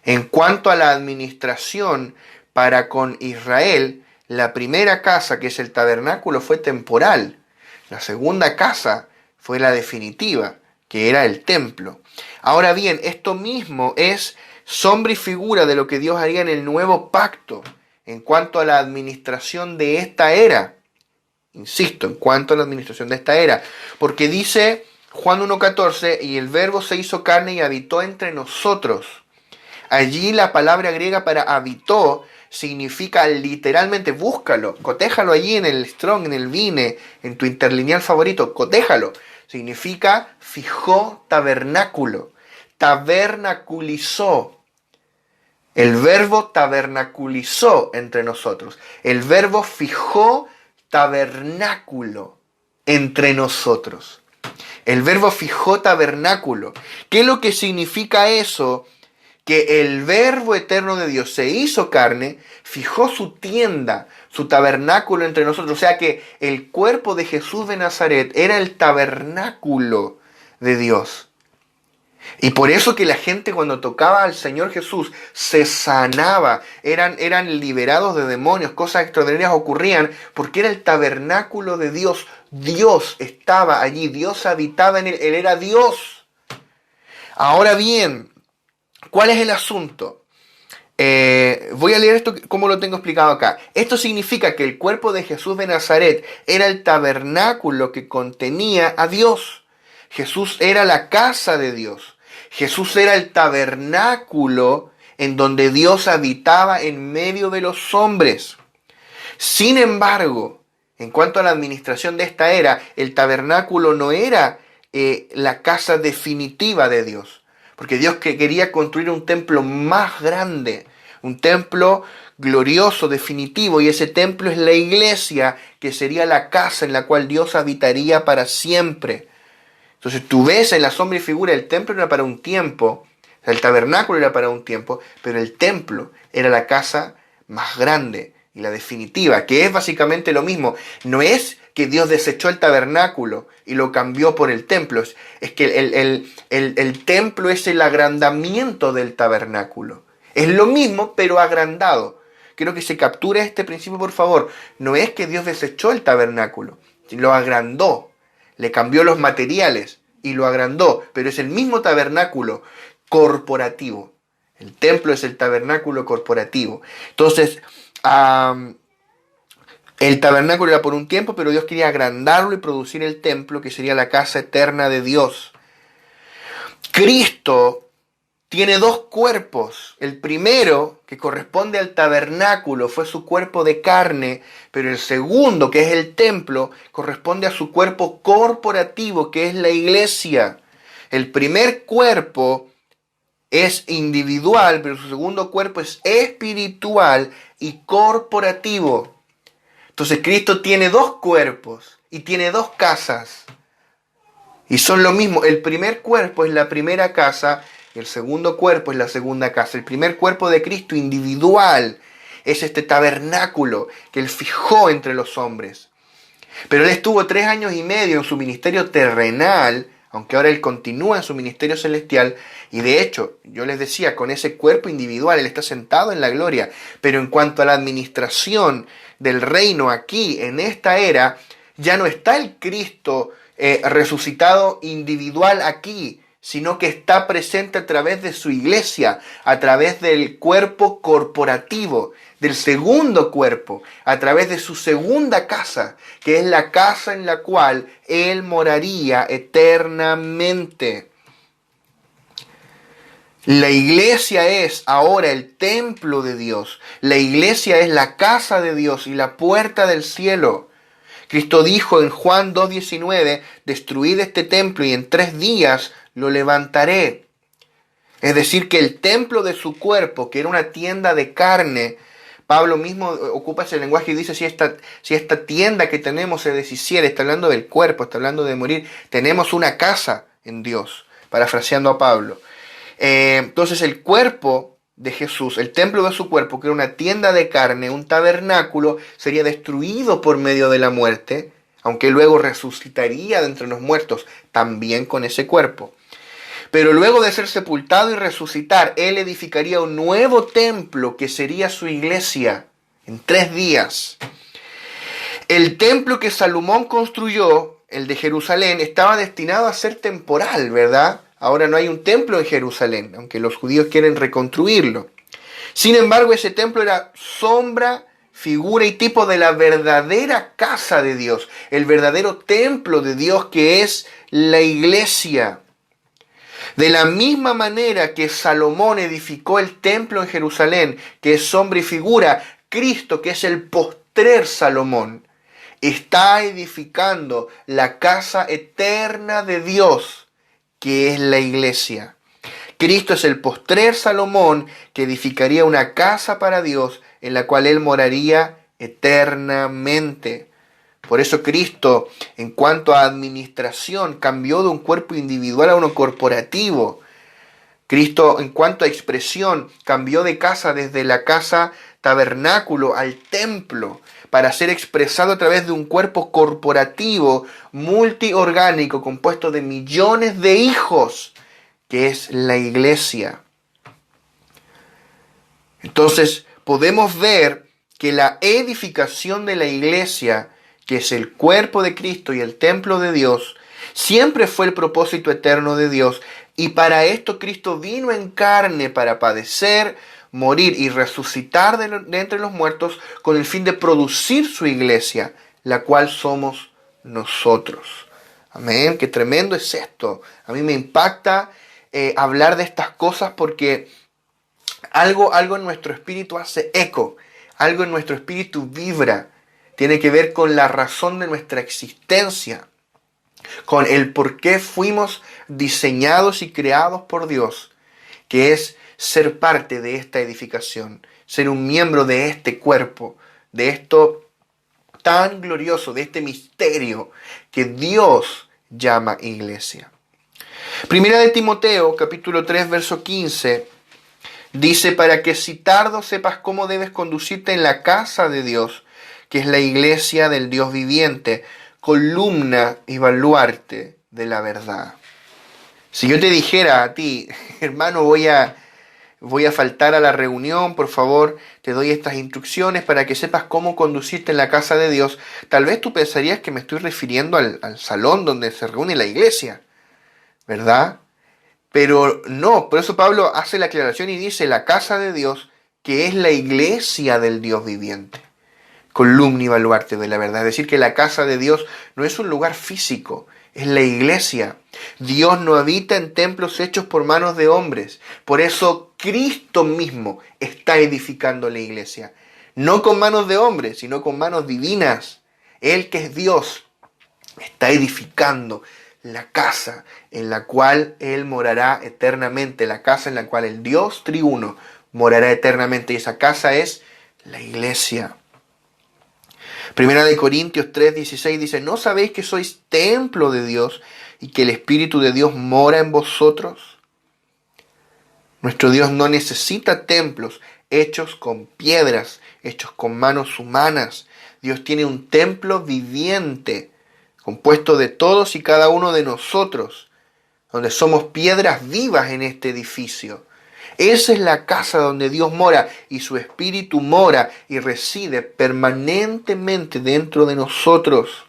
En cuanto a la administración para con Israel, la primera casa, que es el tabernáculo, fue temporal. La segunda casa fue la definitiva, que era el templo. Ahora bien, esto mismo es sombra y figura de lo que Dios haría en el nuevo pacto en cuanto a la administración de esta era. Insisto, en cuanto a la administración de esta era. Porque dice Juan 1:14, y el verbo se hizo carne y habitó entre nosotros. Allí la palabra griega para habitó significa literalmente, búscalo, cotéjalo allí en el Strong, en el Vine, en tu interlineal favorito, cotéjalo. Significa fijó tabernáculo, tabernaculizó. El verbo tabernaculizó entre nosotros. El verbo fijó tabernáculo entre nosotros. El verbo fijó tabernáculo. ¿Qué es lo que significa eso? Que el verbo eterno de Dios se hizo carne, fijó su tienda, su tabernáculo entre nosotros. O sea que el cuerpo de Jesús de Nazaret era el tabernáculo de Dios. Y por eso que la gente cuando tocaba al Señor Jesús se sanaba, eran liberados de demonios, cosas extraordinarias ocurrían porque era el tabernáculo de Dios. Dios estaba allí, Dios habitaba en él, él era Dios. Ahora bien, ¿cuál es el asunto? Voy a leer esto como lo tengo explicado acá. Esto significa que el cuerpo de Jesús de Nazaret era el tabernáculo que contenía a Dios. Jesús era la casa de Dios. Jesús era el tabernáculo en donde Dios habitaba en medio de los hombres. Sin embargo, en cuanto a la administración de esta era, el tabernáculo no era la casa definitiva de Dios. Porque Dios quería construir un templo más grande, un templo glorioso, definitivo, y ese templo es la iglesia, que sería la casa en la cual Dios habitaría para siempre. Entonces tú ves en la sombra y figura, el templo era para un tiempo, el tabernáculo era para un tiempo, pero el templo era la casa más grande y la definitiva, que es básicamente lo mismo. No es que Dios desechó el tabernáculo y lo cambió por el templo, es que el templo es el agrandamiento del tabernáculo. Es lo mismo, pero agrandado. Quiero que se capture este principio, por favor. No es que Dios desechó el tabernáculo, lo agrandó, le cambió los materiales y lo agrandó, pero es el mismo tabernáculo corporativo. El templo es el tabernáculo corporativo. Entonces, el tabernáculo era por un tiempo, pero Dios quería agrandarlo y producir el templo, que sería la casa eterna de Dios. Cristo tiene dos cuerpos. El primero, que corresponde al tabernáculo, fue su cuerpo de carne, pero el segundo, que es el templo, corresponde a su cuerpo corporativo, que es la iglesia. El primer cuerpo es individual, pero su segundo cuerpo es espiritual y corporativo. Entonces Cristo tiene dos cuerpos y tiene dos casas. Y son lo mismo. El primer cuerpo es la primera casa, el segundo cuerpo es la segunda casa. El primer cuerpo de Cristo individual es este tabernáculo que Él fijó entre los hombres. Pero Él estuvo 3 años y medio en su ministerio terrenal, aunque ahora Él continúa en su ministerio celestial. Y de hecho, yo les decía, con ese cuerpo individual Él está sentado en la gloria. Pero en cuanto a la administración del reino aquí, en esta era, ya no está el Cristo resucitado individual aquí, sino que está presente a través de su iglesia, a través del cuerpo corporativo, del segundo cuerpo, a través de su segunda casa, que es la casa en la cual Él moraría eternamente. La iglesia es ahora el templo de Dios. La iglesia es la casa de Dios y la puerta del cielo. Cristo dijo en Juan 2:19, destruid este templo y en 3 días lo levantaré. Es decir, que el templo de su cuerpo, que era una tienda de carne, Pablo mismo ocupa ese lenguaje y dice, si esta tienda que tenemos se deshiciera, está hablando del cuerpo, está hablando de morir, tenemos una casa en Dios, parafraseando a Pablo. Entonces el cuerpo de Jesús, el templo de su cuerpo, que era una tienda de carne, un tabernáculo, sería destruido por medio de la muerte, aunque luego resucitaría de entre los muertos, también con ese cuerpo. Pero luego de ser sepultado y resucitar, Él edificaría un nuevo templo que sería su iglesia en 3 días. El templo que Salomón construyó, el de Jerusalén, estaba destinado a ser temporal, ¿verdad? Ahora no hay un templo en Jerusalén, aunque los judíos quieren reconstruirlo. Sin embargo, ese templo era sombra, figura y tipo de la verdadera casa de Dios, el verdadero templo de Dios que es la iglesia. De la misma manera que Salomón edificó el templo en Jerusalén, que es sombra y figura, Cristo, que es el postrer Salomón, está edificando la casa eterna de Dios, que es la iglesia. Cristo es el postrer Salomón que edificaría una casa para Dios en la cual Él moraría eternamente. Por eso Cristo, en cuanto a administración, cambió de un cuerpo individual a uno corporativo. Cristo, en cuanto a expresión, cambió de casa desde la casa tabernáculo al templo para ser expresado a través de un cuerpo corporativo multiorgánico compuesto de millones de hijos, que es la iglesia. Entonces, podemos ver que la edificación de la iglesia, que es el cuerpo de Cristo y el templo de Dios, siempre fue el propósito eterno de Dios. Y para esto Cristo vino en carne para padecer, morir y resucitar de entre los muertos con el fin de producir su iglesia, la cual somos nosotros. Amén. Qué tremendo es esto. A mí me impacta hablar de estas cosas porque algo en nuestro espíritu hace eco, algo en nuestro espíritu vibra. Tiene que ver con la razón de nuestra existencia, con el por qué fuimos diseñados y creados por Dios, que es ser parte de esta edificación, ser un miembro de este cuerpo, de esto tan glorioso, de este misterio que Dios llama iglesia. Primera de Timoteo, capítulo 3, verso 15, dice: para que si tardo sepas cómo debes conducirte en la casa de Dios, que es la iglesia del Dios viviente, columna y baluarte de la verdad. Si yo te dijera a ti, hermano, voy a faltar a la reunión, por favor, te doy estas instrucciones para que sepas cómo conducirte en la casa de Dios, tal vez tú pensarías que me estoy refiriendo al salón donde se reúne la iglesia, ¿verdad? Pero no, por eso Pablo hace la aclaración y dice la casa de Dios, que es la iglesia del Dios viviente, columna y baluarte de la verdad. Es decir, que la casa de Dios no es un lugar físico, es la iglesia. Dios no habita en templos hechos por manos de hombres. Por eso Cristo mismo está edificando la iglesia. No con manos de hombres, sino con manos divinas. Él, que es Dios, está edificando la casa en la cual Él morará eternamente. La casa en la cual el Dios triuno morará eternamente. Y esa casa es la iglesia. Primera de Corintios 3:16 dice: ¿no sabéis que sois templo de Dios y que el Espíritu de Dios mora en vosotros? Nuestro Dios no necesita templos hechos con piedras, hechos con manos humanas. Dios tiene un templo viviente, compuesto de todos y cada uno de nosotros, donde somos piedras vivas en este edificio. Esa es la casa donde Dios mora y su Espíritu mora y reside permanentemente dentro de nosotros.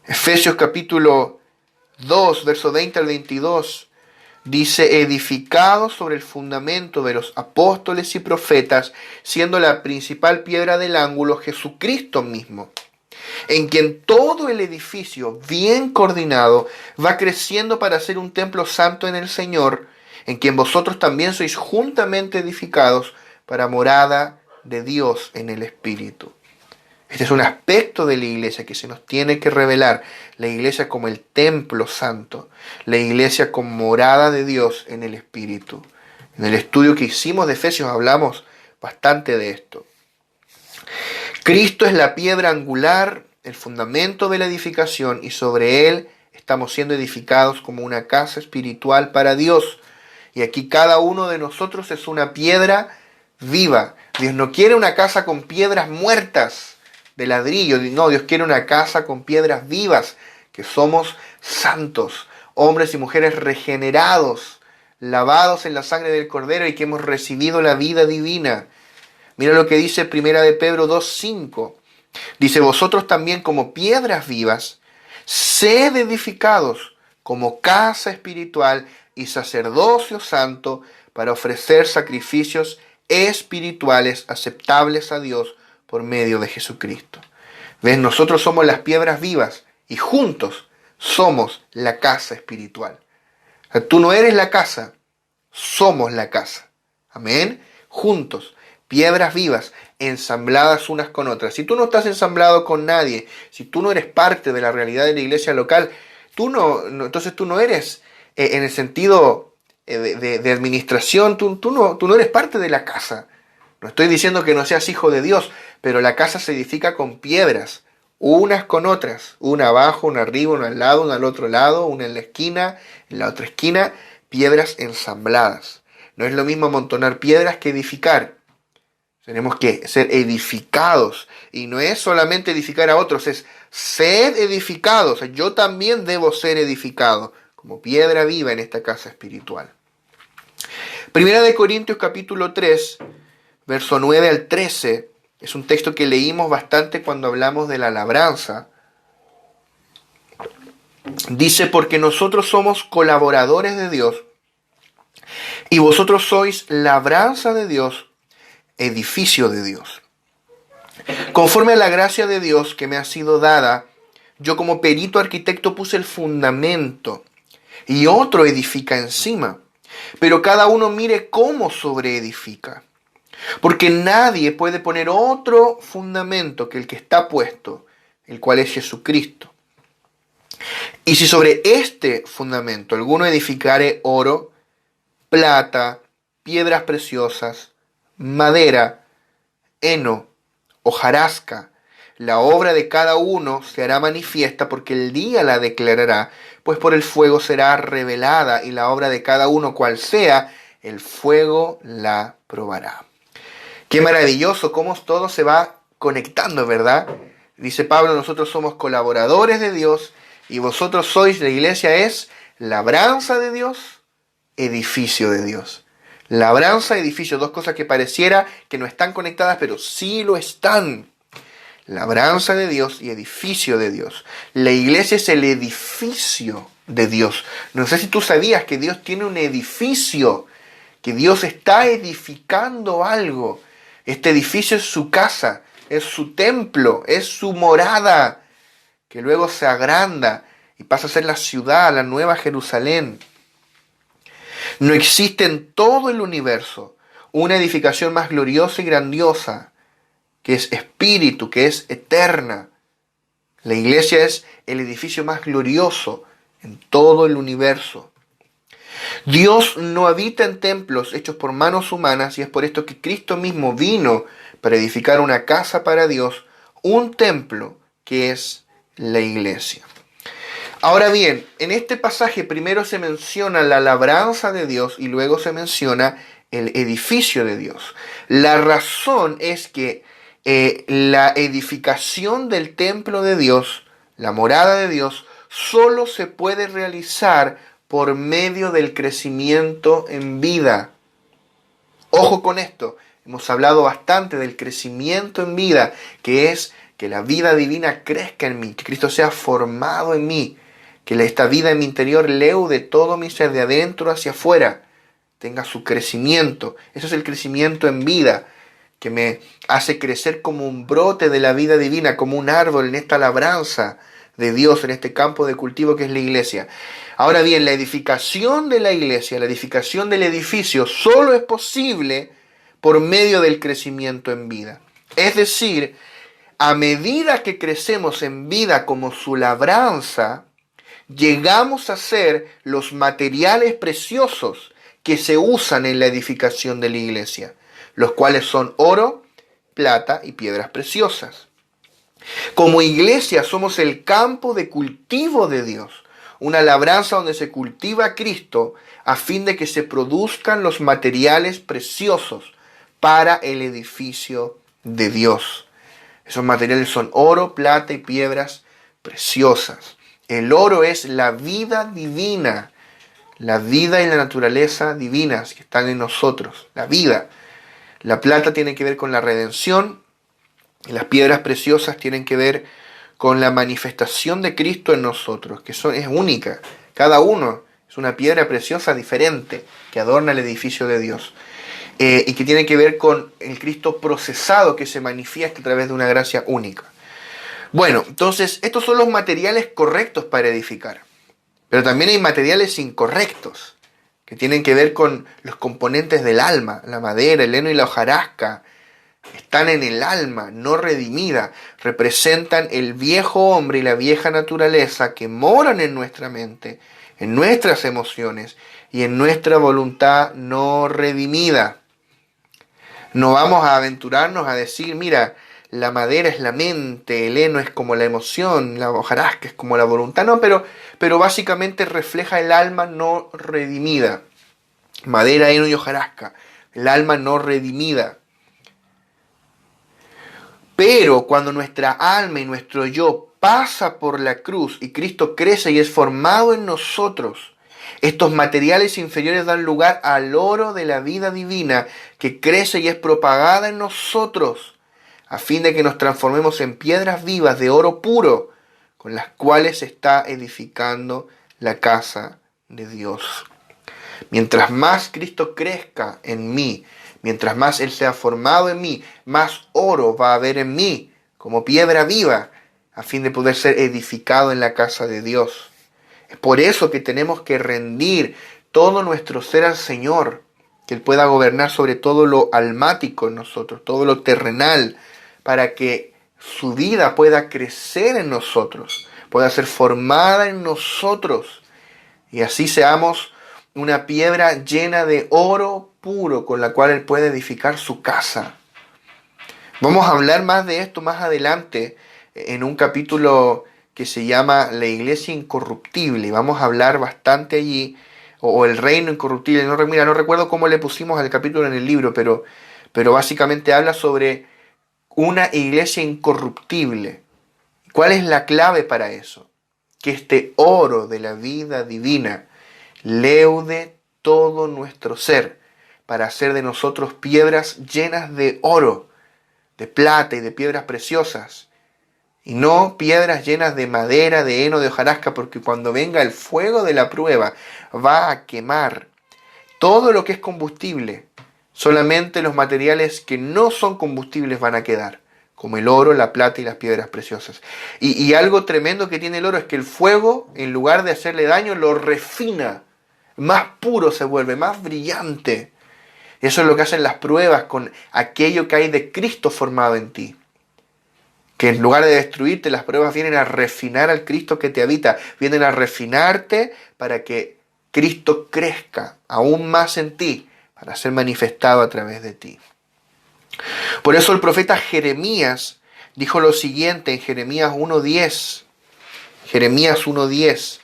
Efesios capítulo 2, verso 20 al 22, dice: edificados sobre el fundamento de los apóstoles y profetas, siendo la principal piedra del ángulo Jesucristo mismo, en quien todo el edificio, bien coordinado, va creciendo para ser un templo santo en el Señor, en quien vosotros también sois juntamente edificados para morada de Dios en el Espíritu. Este es un aspecto de la iglesia que se nos tiene que revelar. La iglesia como el templo santo, la iglesia como morada de Dios en el Espíritu. En el estudio que hicimos de Efesios hablamos bastante de esto. Cristo es la piedra angular, el fundamento de la edificación, y sobre él estamos siendo edificados como una casa espiritual para Dios. Y aquí cada uno de nosotros es una piedra viva. Dios no quiere una casa con piedras muertas de ladrillo. No, Dios quiere una casa con piedras vivas, que somos santos, hombres y mujeres regenerados, lavados en la sangre del Cordero y que hemos recibido la vida divina. Mira lo que dice Primera de Pedro 2:5. Dice: vosotros también como piedras vivas, sed edificados como casa espiritual y sacerdocio santo para ofrecer sacrificios espirituales aceptables a Dios por medio de Jesucristo. ¿Ves? Nosotros somos las piedras vivas y juntos somos la casa espiritual. O sea, tú no eres la casa, somos la casa. Amén. Juntos, piedras vivas, ensambladas unas con otras. Si tú no estás ensamblado con nadie, si tú no eres parte de la realidad de la iglesia local, entonces tú no eres, en el sentido de administración, tú no eres parte de la casa. No estoy diciendo que no seas hijo de Dios, pero la casa se edifica con piedras, unas con otras, una abajo, una arriba, una al lado, una al otro lado, una en la esquina, en la otra esquina, piedras ensambladas. No es lo mismo amontonar piedras que edificar. Tenemos que ser edificados. Y no es solamente edificar a otros, es ser edificados. O sea, yo también debo ser edificado como piedra viva en esta casa espiritual. Primera de Corintios capítulo 3, verso 9 al 13, es un texto que leímos bastante cuando hablamos de la labranza. Dice: porque nosotros somos colaboradores de Dios y vosotros sois labranza de Dios, edificio de Dios. Conforme a la gracia de Dios que me ha sido dada, yo como perito arquitecto puse el fundamento y otro edifica encima. Pero cada uno mire cómo sobreedifica. Porque nadie puede poner otro fundamento que el que está puesto, el cual es Jesucristo. Y si sobre este fundamento alguno edificare oro, plata, piedras preciosas, madera, heno, hojarasca, la obra de cada uno se hará manifiesta, porque el día la declarará, pues por el fuego será revelada, y la obra de cada uno cual sea, el fuego la probará. Qué maravilloso cómo todo se va conectando, ¿verdad? Dice Pablo, nosotros somos colaboradores de Dios y vosotros sois, la iglesia es labranza de Dios, edificio de Dios. Labranza, edificio, dos cosas que pareciera que no están conectadas, pero sí lo están. Labranza de Dios y edificio de Dios. La iglesia es el edificio de Dios. No sé si tú sabías que Dios tiene un edificio, que Dios está edificando algo. Este edificio es su casa, es su templo, es su morada, que luego se agranda y pasa a ser la ciudad, la nueva Jerusalén. No existe en todo el universo una edificación más gloriosa y grandiosa, que es espíritu, que es eterna. La iglesia es el edificio más glorioso en todo el universo. Dios no habita en templos hechos por manos humanas, y es por esto que Cristo mismo vino para edificar una casa para Dios, un templo que es la iglesia. Ahora bien, en este pasaje primero se menciona la labranza de Dios y luego se menciona el edificio de Dios. La razón es que la edificación del templo de Dios, la morada de Dios, solo se puede realizar por medio del crecimiento en vida. Ojo con esto, hemos hablado bastante del crecimiento en vida, que es que la vida divina crezca en mí, que Cristo sea formado en mí, que esta vida en mi interior leude todo mi ser de adentro hacia afuera, tenga su crecimiento. Eso es el crecimiento en vida, que me hace crecer como un brote de la vida divina, como un árbol en esta labranza de Dios, en este campo de cultivo que es la iglesia. Ahora bien, la edificación de la iglesia, la edificación del edificio, solo es posible por medio del crecimiento en vida. Es decir, a medida que crecemos en vida como su labranza, llegamos a ser los materiales preciosos que se usan en la edificación de la iglesia, los cuales son oro, plata y piedras preciosas. Como iglesia somos el campo de cultivo de Dios, una labranza donde se cultiva a Cristo a fin de que se produzcan los materiales preciosos para el edificio de Dios. Esos materiales son oro, plata y piedras preciosas. El oro es la vida divina, la vida y la naturaleza divinas que están en nosotros, la vida. La plata tiene que ver con la redención y las piedras preciosas tienen que ver con la manifestación de Cristo en nosotros, que es única. Cada uno es una piedra preciosa diferente que adorna el edificio de Dios. Y que tiene que ver con el Cristo procesado que se manifiesta a través de una gracia única. Bueno, entonces estos son los materiales correctos para edificar. Pero también hay materiales incorrectos, que tienen que ver con los componentes del alma. La madera, el heno y la hojarasca están en el alma, no redimida. Representan el viejo hombre y la vieja naturaleza que moran en nuestra mente, en nuestras emociones y en nuestra voluntad no redimida. No vamos a aventurarnos a decir, mira, la madera es la mente, el heno es como la emoción, la hojarasca es como la voluntad. No, pero básicamente refleja el alma no redimida. Madera, heno y hojarasca, el alma no redimida. Pero cuando nuestra alma y nuestro yo pasa por la cruz y Cristo crece y es formado en nosotros, estos materiales inferiores dan lugar al oro de la vida divina que crece y es propagada en nosotros, a fin de que nos transformemos en piedras vivas de oro puro, con las cuales se está edificando la casa de Dios. Mientras más Cristo crezca en mí, mientras más Él sea formado en mí, más oro va a haber en mí como piedra viva, a fin de poder ser edificado en la casa de Dios. Es por eso que tenemos que rendir todo nuestro ser al Señor, que Él pueda gobernar sobre todo lo almático en nosotros, todo lo terrenal, para que su vida pueda crecer en nosotros, pueda ser formada en nosotros, y así seamos una piedra llena de oro puro con la cual Él puede edificar su casa. Vamos a hablar más de esto más adelante en un capítulo que se llama La Iglesia Incorruptible. Vamos a hablar bastante allí, o el Reino Incorruptible. Mira, no recuerdo cómo le pusimos al capítulo en el libro, pero básicamente habla sobre una iglesia incorruptible. ¿Cuál es la clave para eso? Que este oro de la vida divina leude todo nuestro ser para hacer de nosotros piedras llenas de oro, de plata y de piedras preciosas, y no piedras llenas de madera, de heno, de hojarasca, porque cuando venga el fuego de la prueba va a quemar todo lo que es combustible. Solamente los materiales que no son combustibles van a quedar, como el oro, la plata y las piedras preciosas. Y algo tremendo que tiene el oro es que el fuego, en lugar de hacerle daño, lo refina. Más puro se vuelve, más brillante. Eso es lo que hacen las pruebas con aquello que hay de Cristo formado en ti. Que en lugar de destruirte, las pruebas vienen a refinar al Cristo que te habita. Vienen a refinarte para que Cristo crezca aún más en ti, para ser manifestado a través de ti. Por eso el profeta Jeremías dijo lo siguiente en Jeremías 1:10. Jeremías 1:10.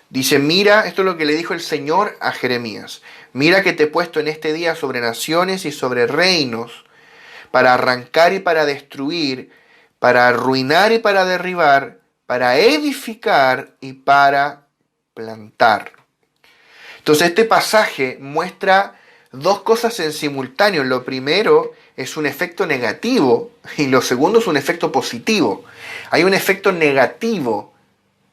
Dice, mira, esto es lo que le dijo el Señor a Jeremías. Mira que te he puesto en este día sobre naciones y sobre reinos, para arrancar y para destruir, para arruinar y para derribar, para edificar y para plantar. Entonces este pasaje muestra dos cosas en simultáneo. Lo primero es un efecto negativo y lo segundo es un efecto positivo. Hay un efecto negativo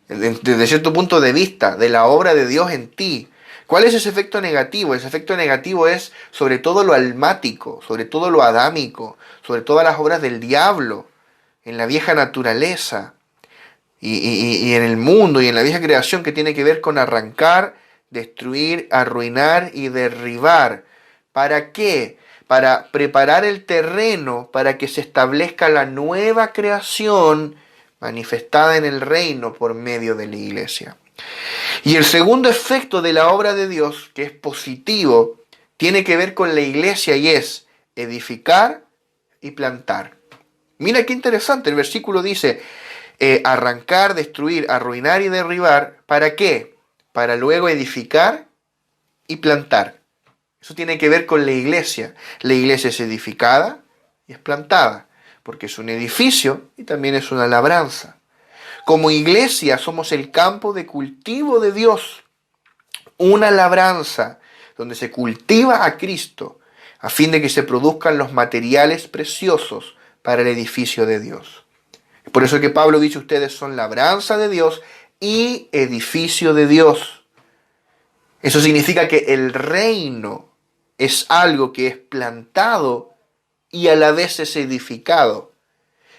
desde cierto punto de vista de la obra de Dios en ti. ¿Cuál es ese efecto negativo? Ese efecto negativo es sobre todo lo almático, sobre todo lo adámico, sobre todas las obras del diablo, en la vieja naturaleza y en el mundo y en la vieja creación, que tiene que ver con arrancar, destruir, arruinar y derribar. ¿Para qué? Para preparar el terreno para que se establezca la nueva creación manifestada en el reino por medio de la iglesia. Y el segundo efecto de la obra de Dios, que es positivo, tiene que ver con la iglesia y es edificar y plantar. Mira qué interesante, el versículo dice, arrancar, destruir, arruinar y derribar, ¿para qué? Para luego edificar y plantar. Eso tiene que ver con la iglesia. La iglesia es edificada y es plantada, porque es un edificio y también es una labranza. Como iglesia somos el campo de cultivo de Dios, una labranza donde se cultiva a Cristo a fin de que se produzcan los materiales preciosos para el edificio de Dios. Por eso que Pablo dice, ustedes son labranza de Dios y edificio de Dios. Eso significa que el reino es algo que es plantado y a la vez es edificado.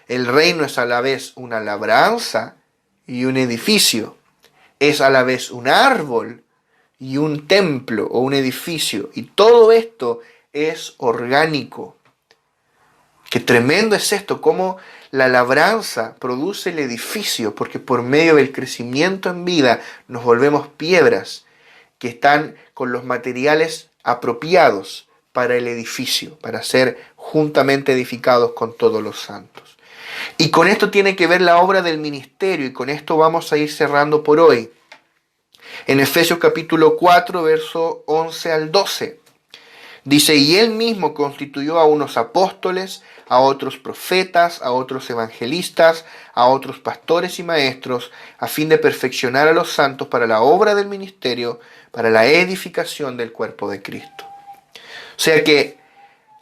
El reino es a la vez una labranza y un edificio. Es a la vez un árbol y un templo o un edificio. Y todo esto es orgánico. Qué tremendo es esto, cómo la labranza produce el edificio, porque por medio del crecimiento en vida nos volvemos piedras que están con los materiales apropiados para el edificio, para ser juntamente edificados con todos los santos. Y con esto tiene que ver la obra del ministerio, y con esto vamos a ir cerrando por hoy. En Efesios capítulo 4, verso 11 al 12. Dice, y él mismo constituyó a unos apóstoles, a otros profetas, a otros evangelistas, a otros pastores y maestros, a fin de perfeccionar a los santos para la obra del ministerio, para la edificación del cuerpo de Cristo. O sea que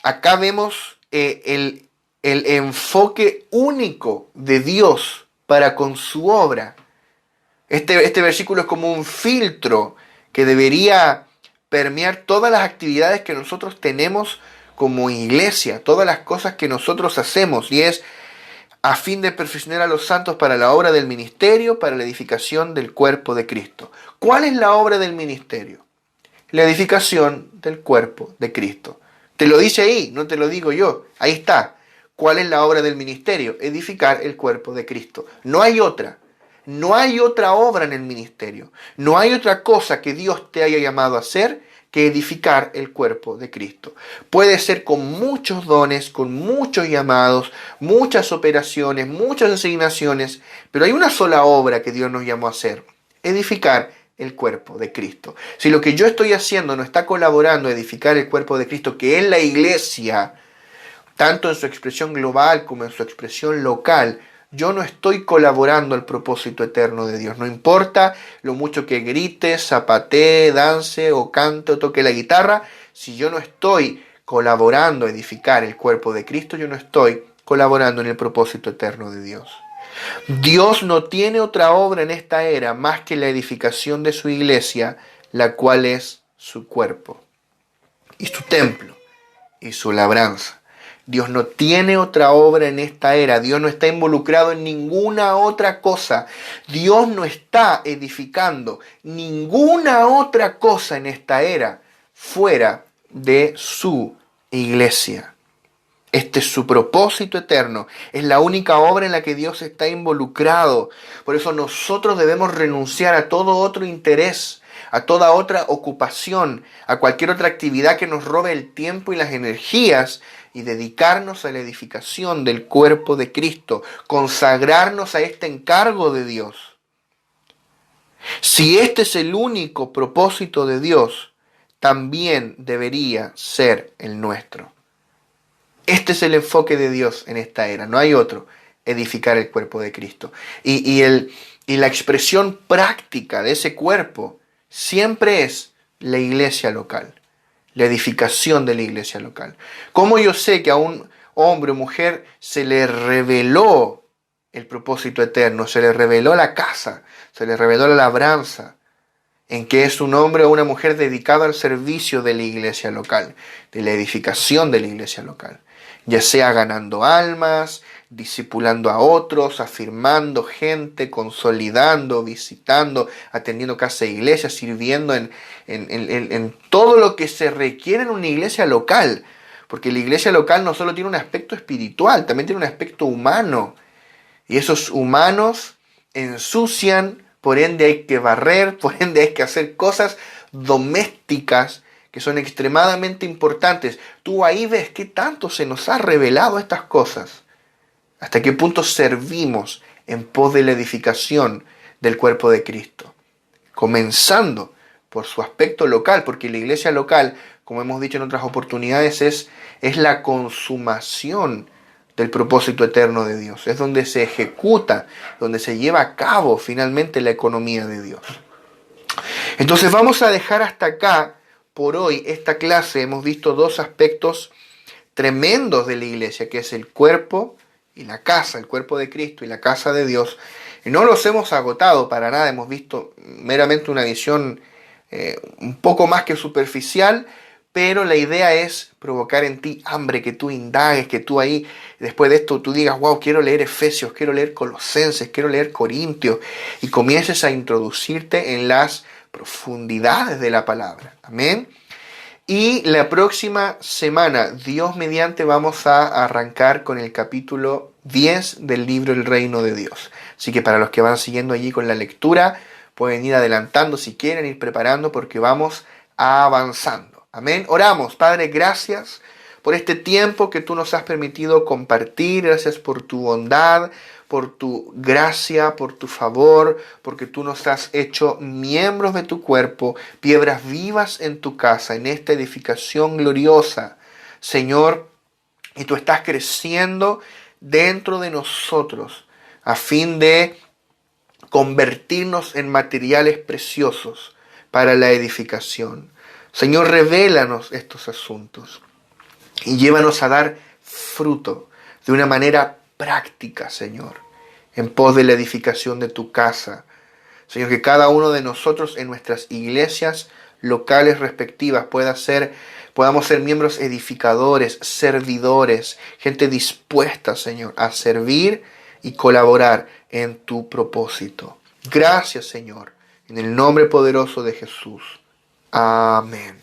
acá vemos el enfoque único de Dios para con su obra. Este versículo es como un filtro que debería permear todas las actividades que nosotros tenemos como iglesia, todas las cosas que nosotros hacemos, y es a fin de perfeccionar a los santos para la obra del ministerio, para la edificación del cuerpo de Cristo. ¿Cuál es la obra del ministerio? La edificación del cuerpo de Cristo. Te lo dice ahí, no te lo digo yo, ahí está. ¿Cuál es la obra del ministerio? Edificar el cuerpo de Cristo. No hay otra. No hay otra obra en el ministerio. No hay otra cosa que Dios te haya llamado a hacer que edificar el cuerpo de Cristo. Puede ser con muchos dones, con muchos llamados, muchas operaciones, muchas asignaciones, pero hay una sola obra que Dios nos llamó a hacer: edificar el cuerpo de Cristo. Si lo que yo estoy haciendo no está colaborando a edificar el cuerpo de Cristo, que es la iglesia, tanto en su expresión global como en su expresión local, yo no estoy colaborando al propósito eterno de Dios. No importa lo mucho que grite, zapatee, dance o cante o toque la guitarra, si yo no estoy colaborando a edificar el cuerpo de Cristo, yo no estoy colaborando en el propósito eterno de Dios. Dios no tiene otra obra en esta era más que la edificación de su iglesia, la cual es su cuerpo y su templo y su labranza. Dios no tiene otra obra en esta era. Dios no está involucrado en ninguna otra cosa. Dios no está edificando ninguna otra cosa en esta era fuera de su iglesia. Este es su propósito eterno. Es la única obra en la que Dios está involucrado. Por eso nosotros debemos renunciar a todo otro interés, a toda otra ocupación, a cualquier otra actividad que nos robe el tiempo y las energías, y dedicarnos a la edificación del cuerpo de Cristo, consagrarnos a este encargo de Dios. Si este es el único propósito de Dios, también debería ser el nuestro. Este es el enfoque de Dios en esta era, no hay otro: edificar el cuerpo de Cristo. Y la expresión práctica de ese cuerpo siempre es la iglesia local, la edificación de la iglesia local. ¿Cómo yo sé que a un hombre o mujer se le reveló el propósito eterno, se le reveló la casa, se le reveló la labranza, en que es un hombre o una mujer dedicado al servicio de la iglesia local, de la edificación de la iglesia local? Ya sea ganando almas, discipulando a otros, afirmando gente, consolidando, visitando, atendiendo casa de iglesia, sirviendo en todo lo que se requiere en una iglesia local. Porque la iglesia local no solo tiene un aspecto espiritual, también tiene un aspecto humano. Y esos humanos ensucian, por ende hay que barrer, por ende hay que hacer cosas domésticas que son extremadamente importantes. Tú ahí ves qué tanto se nos ha revelado estas cosas. Hasta qué punto servimos en pos de la edificación del cuerpo de Cristo. Comenzando por su aspecto local, porque la iglesia local, como hemos dicho en otras oportunidades, es la consumación del propósito eterno de Dios. Es donde se ejecuta, donde se lleva a cabo finalmente la economía de Dios. Entonces vamos a dejar hasta acá por hoy esta clase. Hemos visto dos aspectos tremendos de la iglesia, que es el cuerpo y la casa, el cuerpo de Cristo y la casa de Dios. Y no los hemos agotado para nada, hemos visto meramente una visión un poco más que superficial, pero la idea es provocar en ti hambre, que tú indagues, que tú ahí, después de esto, tú digas: wow, quiero leer Efesios, quiero leer Colosenses, quiero leer Corintios, y comiences a introducirte en las profundidades de la palabra. Amén. Y la próxima semana, Dios mediante, vamos a arrancar con el capítulo 10 del libro El Reino de Dios. Así que para los que van siguiendo allí con la lectura, pueden ir adelantando si quieren, ir preparando, porque vamos avanzando. Amén. Oramos. Padre, gracias por este tiempo que tú nos has permitido compartir. Gracias por tu bondad, por tu gracia, por tu favor, porque tú nos has hecho miembros de tu cuerpo, piedras vivas en tu casa, en esta edificación gloriosa, Señor, y tú estás creciendo dentro de nosotros a fin de convertirnos en materiales preciosos para la edificación. Señor, revélanos estos asuntos y llévanos a dar fruto de una manera práctica, Señor, en pos de la edificación de tu casa. Señor, que cada uno de nosotros en nuestras iglesias locales respectivas podamos ser miembros edificadores, servidores, gente dispuesta, Señor, a servir y colaborar en tu propósito. Gracias, Señor, en el nombre poderoso de Jesús. Amén.